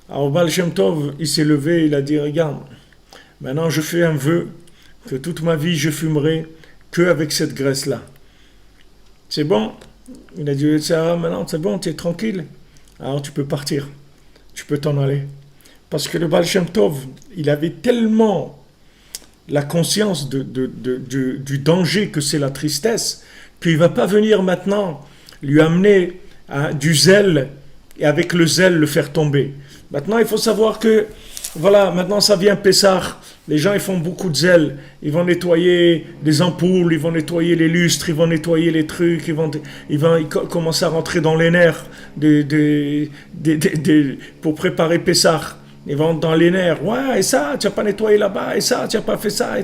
Alors Baal Shem Tov, il s'est levé, il a dit, regarde, maintenant je fais un vœu que toute ma vie je fumerai que avec cette graisse-là. C'est bon? Il a dit, maintenant c'est bon, tu es tranquille. Alors tu peux partir, tu peux t'en aller. Parce que le Baal Shem Tov, il avait tellement la conscience du danger que c'est la tristesse, qu'il ne va pas venir maintenant lui amener du zèle et avec le zèle le faire tomber. Maintenant il faut savoir que, voilà, maintenant ça vient Pessah. Les gens, ils font beaucoup de zèle. Ils vont nettoyer les ampoules, ils vont nettoyer les lustres, ils vont nettoyer les trucs, ils vont commencer à rentrer dans les nerfs pour préparer Pessah. Ils vont dans les nerfs. Ouais, et ça, tu n'as pas nettoyé là-bas, et ça, tu n'as pas fait ça.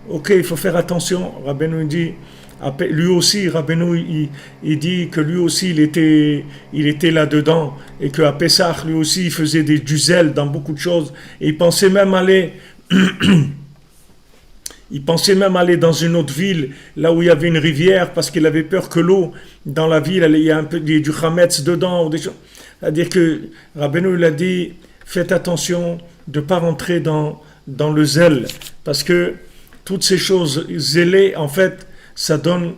Ok, il faut faire attention. Rabbeinu dit, lui aussi, Rabbeinu, il dit que lui aussi, il était là-dedans, et qu'à Pessah, lui aussi, il faisait du zèle dans beaucoup de choses. Et il pensait même aller dans une autre ville, là où il y avait une rivière, parce qu'il avait peur que l'eau, dans la ville, il y a du chametz dedans, ou des choses. C'est-à-dire que Rabbeinu, il a dit, faites attention de ne pas rentrer dans le zèle, parce que toutes ces choses zélées, en fait, ça donne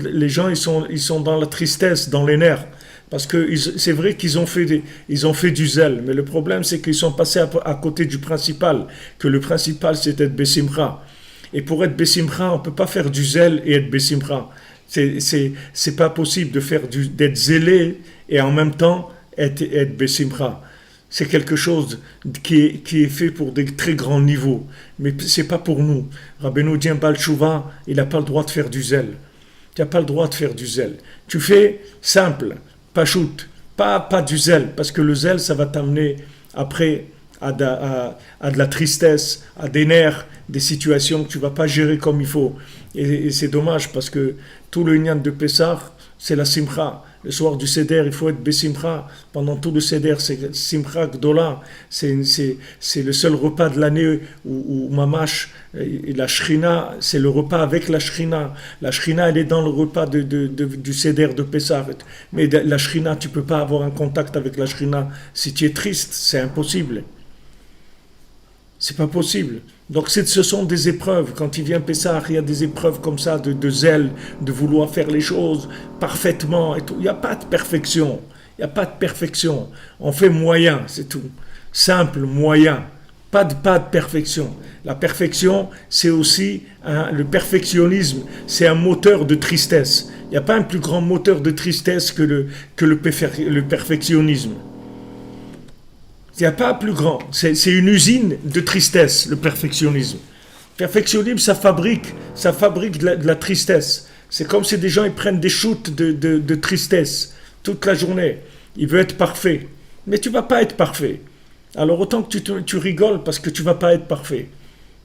les gens, ils sont dans la tristesse, dans les nerfs. Parce que c'est vrai qu'ils ont fait du zèle, mais le problème c'est qu'ils sont passés à côté du principal, que le principal c'est être Bessimcha. Et pour être Bessimcha, on ne peut pas faire du zèle et être Bessimcha. C'est pas possible d'être zélé et en même temps être Bessimcha. C'est quelque chose qui est fait pour des très grands niveaux, mais c'est pas pour nous. Rabbeinu dit Baal Tshuva, il n'a pas le droit de faire du zèle. Tu n'as pas le droit de faire du zèle. Tu fais simple. Pachout, Pas du zèle, parce que le zèle, ça va t'amener après à de la tristesse, à des nerfs, des situations que tu ne vas pas gérer comme il faut. Et c'est dommage, parce que tout le Inyan de Pessah, c'est la simcha. Le soir du Seder, il faut être Bessimcha. Pendant tout le Seder, c'est Simcha Gdola. C'est le seul repas de l'année où Mamash, et la Shrina, c'est le repas avec la Shrina. La Shrina, elle est dans le repas du Seder de Pessah. Mais la Shrina, tu ne peux pas avoir un contact avec la Shrina. Si tu es triste, c'est impossible. C'est pas possible. Donc ce sont des épreuves. Quand il vient Pessah, il y a des épreuves comme ça de zèle, de vouloir faire les choses parfaitement et tout. Il n'y a pas de perfection. Il n'y a pas de perfection. On fait moyen, c'est tout. Simple, moyen. Pas de perfection. La perfection, c'est aussi le perfectionnisme, c'est un moteur de tristesse. Il n'y a pas un plus grand moteur de tristesse que le perfectionnisme. Il n'y a pas plus grand. C'est une usine de tristesse, le perfectionnisme. Le perfectionnisme, ça fabrique de la tristesse. C'est comme si des gens ils prennent des shoots de tristesse toute la journée. Ils veulent être parfaits. Mais tu ne vas pas être parfait. Alors autant que tu rigoles parce que tu ne vas pas être parfait.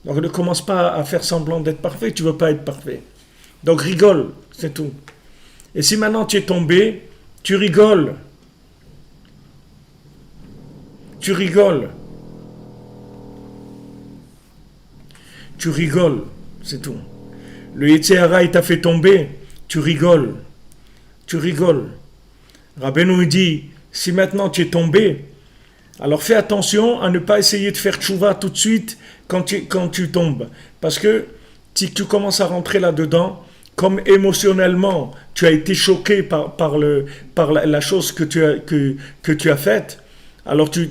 Donc ne commence pas à faire semblant d'être parfait, tu ne vas pas être parfait. Donc rigole, c'est tout. Et si maintenant tu es tombé, tu rigoles. Tu rigoles. Tu rigoles, c'est tout. Le Yetzer Hara, il t'a fait tomber, tu rigoles. Tu rigoles. Rabbeinu dit, si maintenant tu es tombé, alors fais attention à ne pas essayer de faire tchouva tout de suite quand tu tombes. Parce que si tu commences à rentrer là-dedans, comme émotionnellement tu as été choqué par la chose que tu as faite, alors tu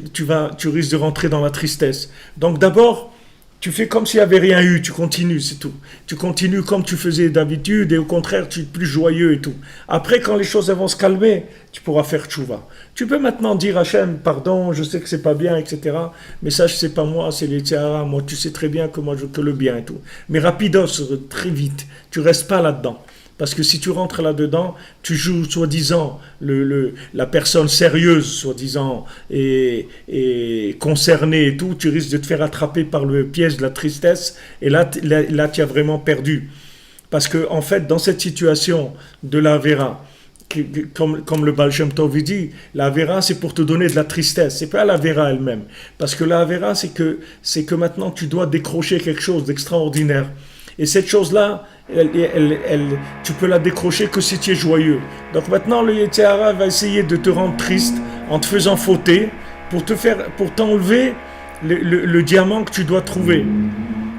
risques de rentrer dans la tristesse. Donc d'abord, tu fais comme s'il n'y avait rien eu, tu continues, c'est tout. Tu continues comme tu faisais d'habitude et au contraire, tu es plus joyeux et tout. Après, quand les choses vont se calmer, tu pourras faire tchouva. Tu peux maintenant dire Hachem, pardon, je sais que c'est pas bien, etc. Mais ça, c'est pas moi, c'est les Tchara. Moi, tu sais très bien que moi, je veux que le bien et tout. Mais rapidos, très vite, tu restes pas là-dedans. Parce que si tu rentres là-dedans, tu joues soi-disant la personne sérieuse, soi-disant, et concernée et tout, tu risques de te faire attraper par le piège de la tristesse, et là tu as vraiment perdu. Parce que en fait, dans cette situation de la Avera, comme le Baal Shem Tov dit, la Avera c'est pour te donner de la tristesse, c'est pas la Avera elle-même. Parce que la Avera c'est que maintenant tu dois décrocher quelque chose d'extraordinaire. Et cette chose-là, tu peux la décrocher que si tu es joyeux. Donc maintenant, le Yetzer Hara va essayer de te rendre triste en te faisant fauter pour t'enlever le diamant que tu dois trouver.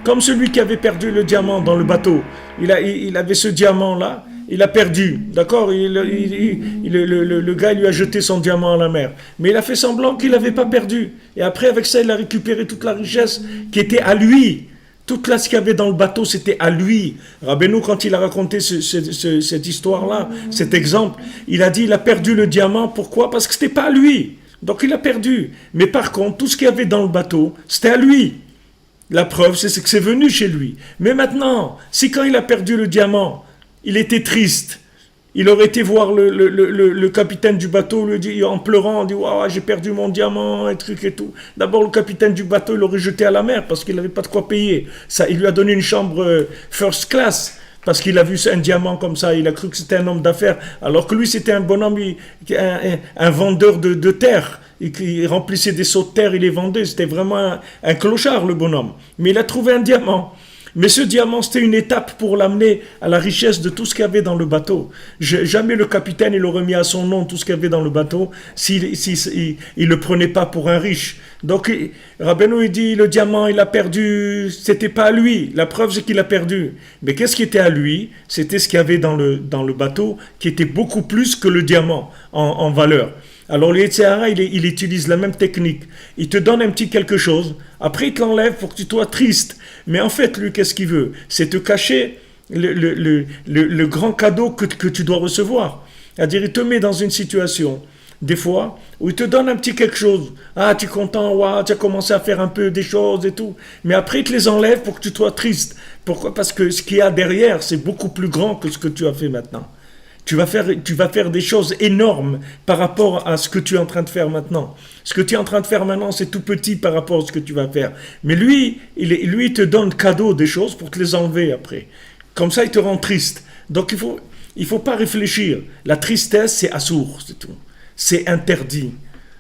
Comme celui qui avait perdu le diamant dans le bateau. Il avait ce diamant-là, il a perdu. D'accord, le gars lui a jeté son diamant à la mer. Mais il a fait semblant qu'il n'avait pas perdu. Et après, avec ça, il a récupéré toute la richesse qui était à lui. Toute là, ce qu'il y avait dans le bateau, c'était à lui. Rabbeinu, quand il a raconté cette histoire-là, cet exemple, il a dit, il a perdu le diamant. Pourquoi ? Parce que c'était pas à lui. Donc il a perdu. Mais par contre, tout ce qu'il y avait dans le bateau, c'était à lui. La preuve, c'est que c'est venu chez lui. Mais maintenant, si quand il a perdu le diamant, il était triste, il aurait été voir le capitaine du bateau, lui dit, en pleurant, il dit, waouh, j'ai perdu mon diamant, et truc et tout. D'abord, le capitaine du bateau, il l'aurait jeté à la mer parce qu'il n'avait pas de quoi payer. Ça, il lui a donné une chambre first class parce qu'il a vu un diamant comme ça, il a cru que c'était un homme d'affaires, alors que lui, c'était un bonhomme, un vendeur de terre. Il remplissait des seaux de terre, il les vendait. C'était vraiment un clochard, le bonhomme. Mais il a trouvé un diamant. Mais ce diamant, c'était une étape pour l'amener à la richesse de tout ce qu'il y avait dans le bateau. Jamais le capitaine, il aurait mis à son nom tout ce qu'il y avait dans le bateau s'il ne le prenait pas pour un riche. Donc, Rabbeinu, il dit, le diamant, il a perdu, c'était pas à lui. La preuve, c'est qu'il a perdu. Mais qu'est-ce qui était à lui ? C'était ce qu'il y avait dans le bateau, qui était beaucoup plus que le diamant en valeur. Alors le Yetzer Hara, il utilise la même technique. Il te donne un petit quelque chose, après il te l'enlève pour que tu sois triste. Mais en fait, lui, qu'est-ce qu'il veut ? C'est te cacher le grand cadeau que tu dois recevoir. C'est-à-dire, il te met dans une situation, des fois, où il te donne un petit quelque chose. Ah, tu es content, ouais, tu as commencé à faire un peu des choses et tout. Mais après, il te les enlève pour que tu sois triste. Pourquoi ? Parce que ce qu'il y a derrière, c'est beaucoup plus grand que ce que tu as fait maintenant. Tu vas faire des choses énormes par rapport à ce que tu es en train de faire maintenant. Ce que tu es en train de faire maintenant, c'est tout petit par rapport à ce que tu vas faire. Mais lui, il te donne cadeau des choses pour te les enlever après. Comme ça, il te rend triste. Donc, il faut pas réfléchir. La tristesse, c'est assourd, c'est tout. C'est interdit.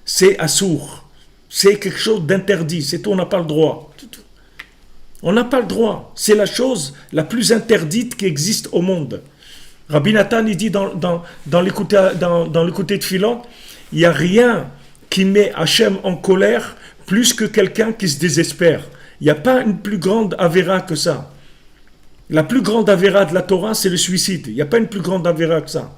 C'est assourd. C'est quelque chose d'interdit. C'est tout, on n'a pas le droit. C'est tout. On n'a pas le droit. C'est la chose la plus interdite qui existe au monde. Rabbi Nathan, il dit dans l'écouté de Philon, il n'y a rien qui met Hachem en colère plus que quelqu'un qui se désespère. Il n'y a pas une plus grande avéra que ça. La plus grande avéra de la Torah, c'est le suicide. Il n'y a pas une plus grande avéra que ça.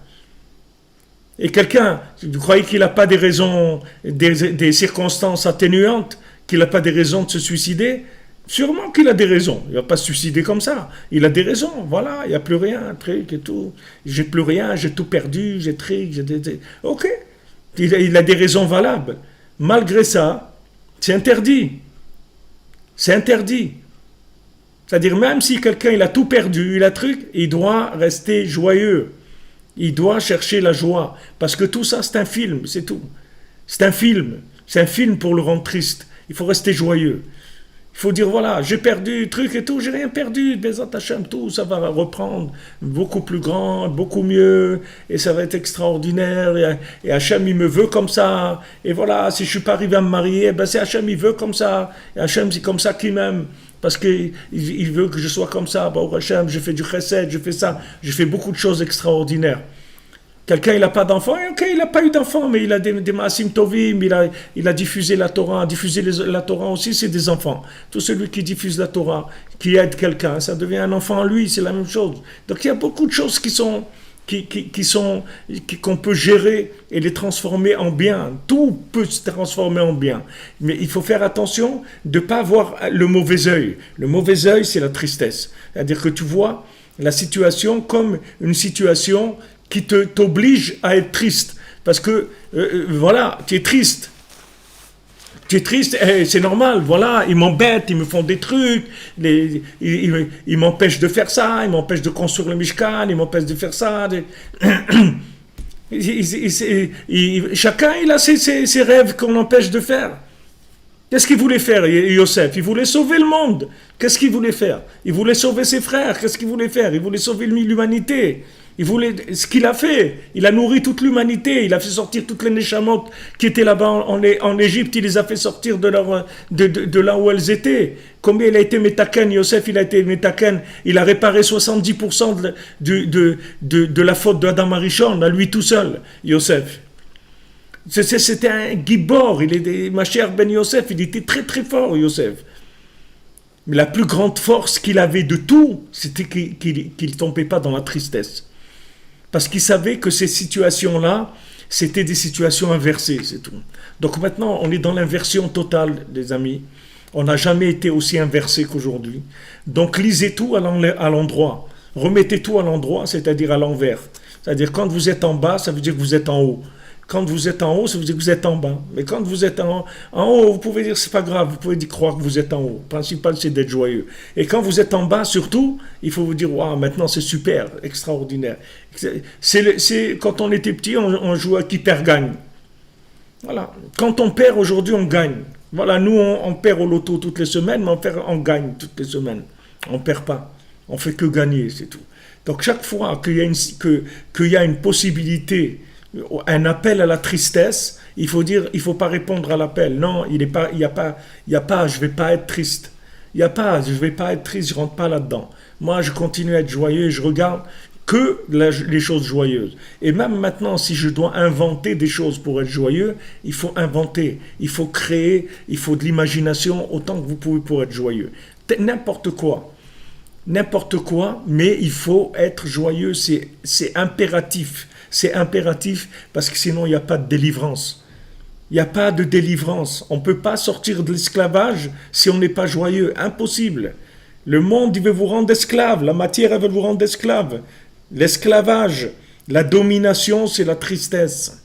Et quelqu'un, vous croyez qu'il n'a pas des raisons, des circonstances atténuantes, qu'il n'a pas des raisons de se suicider? Sûrement qu'il a des raisons. Il ne va pas se suicider comme ça. Il a des raisons. Voilà, il n'y a plus rien, truc et tout. J'ai plus rien, j'ai tout perdu, j'ai truc, Ok. Il a des raisons valables. Malgré ça, c'est interdit. C'est interdit. C'est-à-dire, même si quelqu'un il a tout perdu, il a truc, il doit rester joyeux. Il doit chercher la joie. Parce que tout ça, c'est un film, c'est tout. C'est un film. C'est un film pour le rendre triste. Il faut rester joyeux. Il faut dire, voilà, j'ai perdu le truc et tout, j'ai rien perdu, Bezat Hashem, tout, ça va reprendre beaucoup plus grand, beaucoup mieux, et ça va être extraordinaire, et Hashem, il me veut comme ça, et voilà, si je suis pas arrivé à me marier, ben c'est Hashem, il veut comme ça, et Hashem, c'est comme ça qu'il m'aime, parce qu'il veut que je sois comme ça, bah, Hashem, je fais du chesed, je fais ça, je fais beaucoup de choses extraordinaires. Quelqu'un, il n'a pas d'enfant, ok, il n'a pas eu d'enfant, mais il a des maasim tovim, il a diffusé la Torah. Diffuser la Torah aussi, c'est des enfants. Tout celui qui diffuse la Torah, qui aide quelqu'un, ça devient un enfant en lui, c'est la même chose. Donc il y a beaucoup de choses qu'on peut gérer et les transformer en bien. Tout peut se transformer en bien. Mais il faut faire attention de ne pas avoir le mauvais œil. Le mauvais œil, c'est la tristesse. C'est-à-dire que tu vois la situation comme une situation qui t'oblige à être triste. Parce que, voilà, tu es triste. Tu es triste, c'est normal, voilà, ils m'embêtent, ils me font des trucs, ils m'empêchent de faire ça, ils m'empêchent de construire le Mishkan, ils m'empêchent de faire ça. Chacun, il a ses rêves qu'on empêche de faire. Qu'est-ce qu'il voulait faire, Yosef? Il voulait sauver le monde. Qu'est-ce qu'il voulait faire? Il voulait sauver ses frères. Qu'est-ce qu'il voulait faire? Il voulait sauver l'humanité. Il voulait, ce qu'il a fait, il a nourri toute l'humanité, il a fait sortir toutes les neshamot qui étaient là-bas en Égypte, il les a fait sortir de là où elles étaient. Combien il a été métaken, Yosef, il a été métaken, il a réparé 70% de la faute d'Adam Arishon, à lui tout seul, Yosef. C'était un gibor, ma chère Ben Yosef, il était très très fort, Yosef. Mais la plus grande force qu'il avait de tout, c'était qu'il ne tombait pas dans la tristesse. Parce qu'il savait que ces situations-là, c'était des situations inversées, c'est tout. Donc maintenant, on est dans l'inversion totale, les amis. On n'a jamais été aussi inversé qu'aujourd'hui. Donc lisez tout à l'endroit. Remettez tout à l'endroit, c'est-à-dire à l'envers. C'est-à-dire quand vous êtes en bas, ça veut dire que vous êtes en haut. Quand vous êtes en haut, ça veut dire que vous êtes en bas. Mais quand vous êtes en haut, vous pouvez dire c'est pas grave, vous pouvez croire que vous êtes en haut. Le principal, c'est d'être joyeux. Et quand vous êtes en bas, surtout, il faut vous dire waouh, maintenant c'est super, extraordinaire. C'est quand on était petit, on jouait à qui perd gagne. Voilà. Quand on perd aujourd'hui, on gagne. Voilà, nous on perd au loto toutes les semaines, mais on gagne toutes les semaines. On perd pas. On fait que gagner, c'est tout. Donc chaque fois qu'il y a une possibilité, un appel à la tristesse, il faut pas répondre à l'appel. Non, il y a pas, je vais pas être triste. Il y a pas, je vais pas être triste, je rentre pas là-dedans. Moi, je continue à être joyeux, je regarde que les choses joyeuses. Et même maintenant, si je dois inventer des choses pour être joyeux, il faut inventer, il faut créer, il faut de l'imagination autant que vous pouvez pour être joyeux. N'importe quoi, mais il faut être joyeux, c'est impératif. C'est impératif parce que sinon il n'y a pas de délivrance. Il n'y a pas de délivrance. On ne peut pas sortir de l'esclavage si on n'est pas joyeux. Impossible. Le monde, il veut vous rendre esclave. La matière, elle veut vous rendre esclave. L'esclavage, la domination, c'est la tristesse.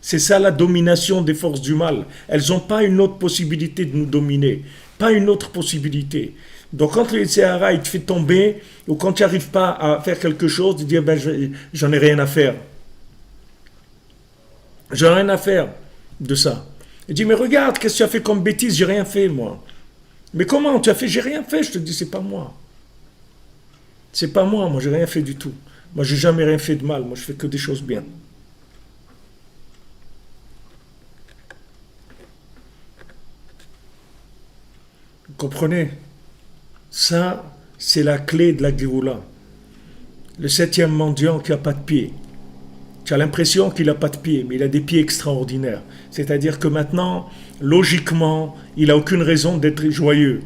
C'est ça la domination des forces du mal. Elles n'ont pas une autre possibilité de nous dominer pas une autre possibilité. Donc quand le Sahara il te fait tomber, ou quand tu n'arrives pas à faire quelque chose, tu dis ben, j'en ai rien à faire. J'en ai rien à faire de ça. Il dit mais regarde, qu'est-ce que tu as fait comme bêtise, j'ai rien fait moi. Mais comment tu as fait, j'ai rien fait, je te dis c'est pas moi. C'est pas moi, j'ai rien fait du tout. Moi j'ai jamais rien fait de mal, moi je fais que des choses bien. Vous comprenez? Ça, c'est la clé de la Géoula. Le 7e mendiant qui n'a pas de pied. Tu as l'impression qu'il n'a pas de pied, mais il a des pieds extraordinaires. C'est-à-dire que maintenant, logiquement, il n'a aucune raison d'être joyeux.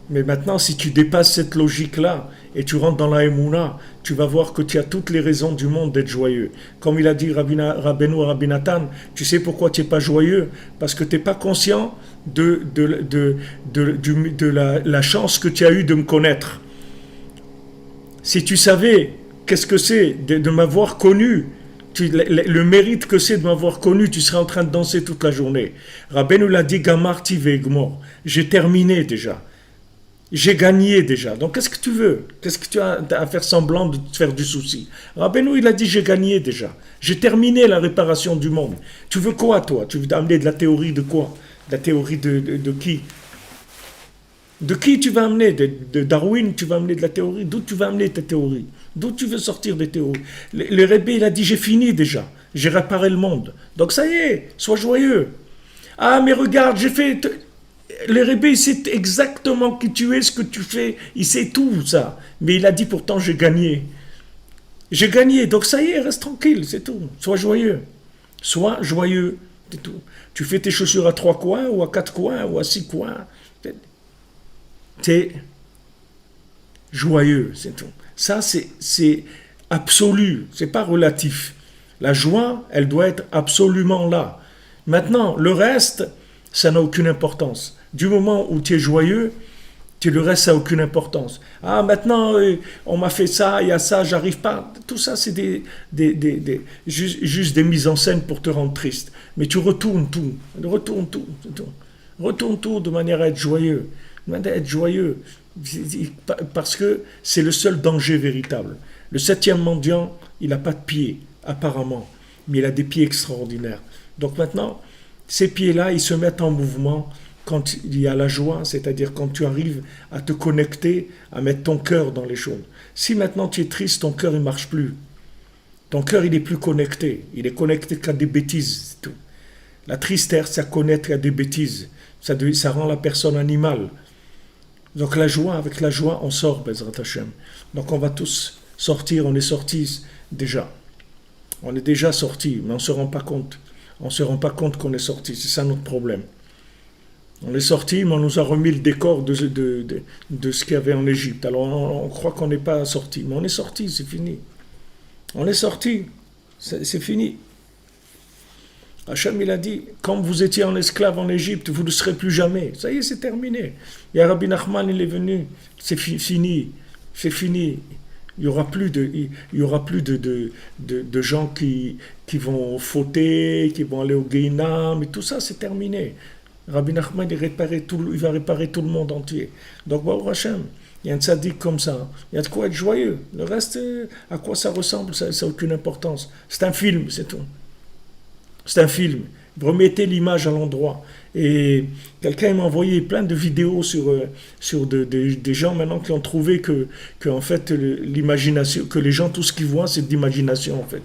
Mais maintenant, si tu dépasses cette logique-là et tu rentres dans la Emouna, tu vas voir que tu as toutes les raisons du monde d'être joyeux. Comme il a dit Rabbeinu Rabbi Nathan, tu sais pourquoi tu n'es pas joyeux? Parce que tu n'es pas conscient de la chance que tu as eue de me connaître. Si tu savais qu'est-ce que c'est de m'avoir connu, le mérite que c'est de m'avoir connu, tu serais en train de danser toute la journée. Rabbeinu l'a dit, Gamar tive gmor. J'ai terminé déjà. J'ai gagné déjà. Donc qu'est-ce que tu veux? Qu'est-ce que tu as à faire semblant de te faire du souci? Rabbeinu il a dit, j'ai gagné déjà. J'ai terminé la réparation du monde. Tu veux quoi toi? Tu veux amener de la théorie de quoi? De la théorie de qui? De qui tu vas amener? De Darwin, tu vas amener de la théorie? D'où tu vas amener ta théorie? D'où tu veux sortir des théories? Le Rebbe, il a dit, j'ai fini déjà. J'ai réparé le monde. Donc ça y est, sois joyeux. Ah, mais regarde, j'ai fait... Le Rebbe, il sait exactement qui tu es, ce que tu fais. Il sait tout ça. Mais il a dit, pourtant, j'ai gagné. J'ai gagné. Donc ça y est, reste tranquille, c'est tout. Sois joyeux. Sois joyeux, c'est tout. Tu fais tes chaussures à 3 coins, ou à 4 coins, ou à 6 coins. T'es joyeux, c'est tout. Ça, c'est absolu, c'est pas relatif. La joie, elle doit être absolument là. Maintenant, le reste, ça n'a aucune importance. Du moment où tu es joyeux, le reste, ça n'a aucune importance. Ah, maintenant, on m'a fait ça, il y a ça, j'arrive pas. Tout ça, c'est juste des mises en scène pour te rendre triste. Mais tu retournes tout. Retourne tout de manière à être joyeux. De manière à être joyeux. Parce que c'est le seul danger véritable. Le 7e mendiant, il n'a pas de pieds, apparemment. Mais il a des pieds extraordinaires. Donc maintenant, ces pieds-là, ils se mettent en mouvement quand il y a la joie, c'est-à-dire quand tu arrives à te connecter, à mettre ton cœur dans les choses. Si maintenant tu es triste, ton cœur ne marche plus. Ton cœur, il n'est plus connecté. Il est connecté qu'à des bêtises. C'est tout. La tristesse, ça connecte à des bêtises. Ça rend la personne animale. Donc la joie, avec la joie, on sort, Bezrat Hashem. Donc on va tous sortir, on est sortis déjà. On est déjà sortis, mais on ne se rend pas compte. On ne se rend pas compte qu'on est sortis, c'est ça notre problème. On est sortis, mais on nous a remis le décor de ce qu'il y avait en Égypte. Alors on croit qu'on n'est pas sortis, mais on est sortis, c'est fini. On est sortis, c'est fini. Hachem, il a dit, quand vous étiez en esclave en Égypte, vous ne serez plus jamais. Ça y est, c'est terminé. Et Rabbi Nachman, il est venu. C'est fini. C'est fini. Il n'y aura plus de gens qui vont fauter, qui vont aller au Guéinam, et tout ça, c'est terminé. Rabbi Nachman, il va réparer tout le monde entier. Donc, Baruch Hashem, il y a un tzaddik comme ça. Il y a de quoi être joyeux. Le reste, à quoi ça ressemble, ça n'a aucune importance. C'est un film, c'est tout. C'est un film. Remettez l'image à l'endroit. Et quelqu'un m'a envoyé plein de vidéos sur des gens maintenant qui ont trouvé que en fait, l'imagination, que les gens, tout ce qu'ils voient, c'est de l'imagination, en fait.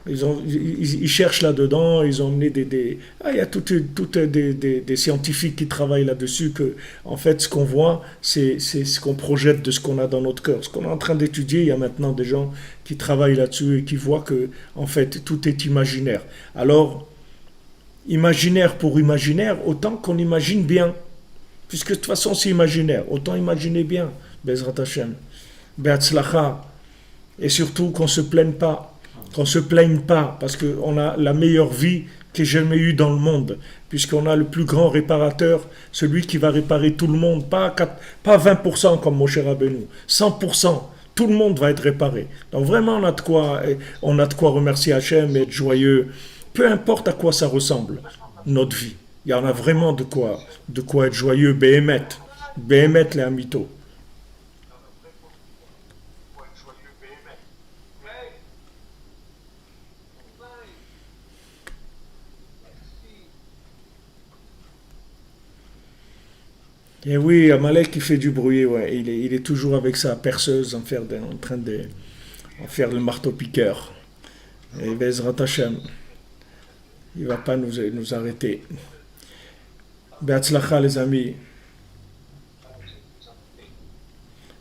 Ils cherchent là-dedans, ils ont amené il y a des scientifiques qui travaillent là-dessus, que en fait, ce qu'on voit, c'est ce qu'on projette de ce qu'on a dans notre cœur. Ce qu'on est en train d'étudier, il y a maintenant des gens qui travaillent là-dessus et qui voient que, en fait, tout est imaginaire. Alors, imaginaire pour imaginaire, autant qu'on imagine bien. Puisque de toute façon, c'est imaginaire. Autant imaginer bien. Bezrat Hashem. Be'atzlacha. Et surtout qu'on ne se plaigne pas. Qu'on ne se plaigne pas. Parce qu'on a la meilleure vie qu'il y ait jamais eu dans le monde. Puisqu'on a le plus grand réparateur. Celui qui va réparer tout le monde. Pas 20% comme Moshe Rabbeinu. 100%. Tout le monde va être réparé. Donc vraiment, on a de quoi remercier Hachem et être joyeux. Peu importe à quoi ça ressemble, notre vie. Il y en a vraiment de quoi être joyeux. Béhémet. Béhémet, les amito. Et oui, Amalek qui fait du bruit, ouais. Il est toujours avec sa perceuse en train de en faire le marteau-piqueur. Et Bezrat Hashem, il ne va pas nous arrêter. Be'atzlacha, les amis.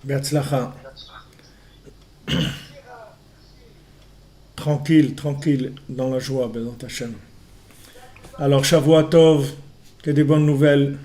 Be'atzlacha. Tranquille, dans la joie, Bezrat Hashem. Alors, Shavua Tov, que des bonnes nouvelles.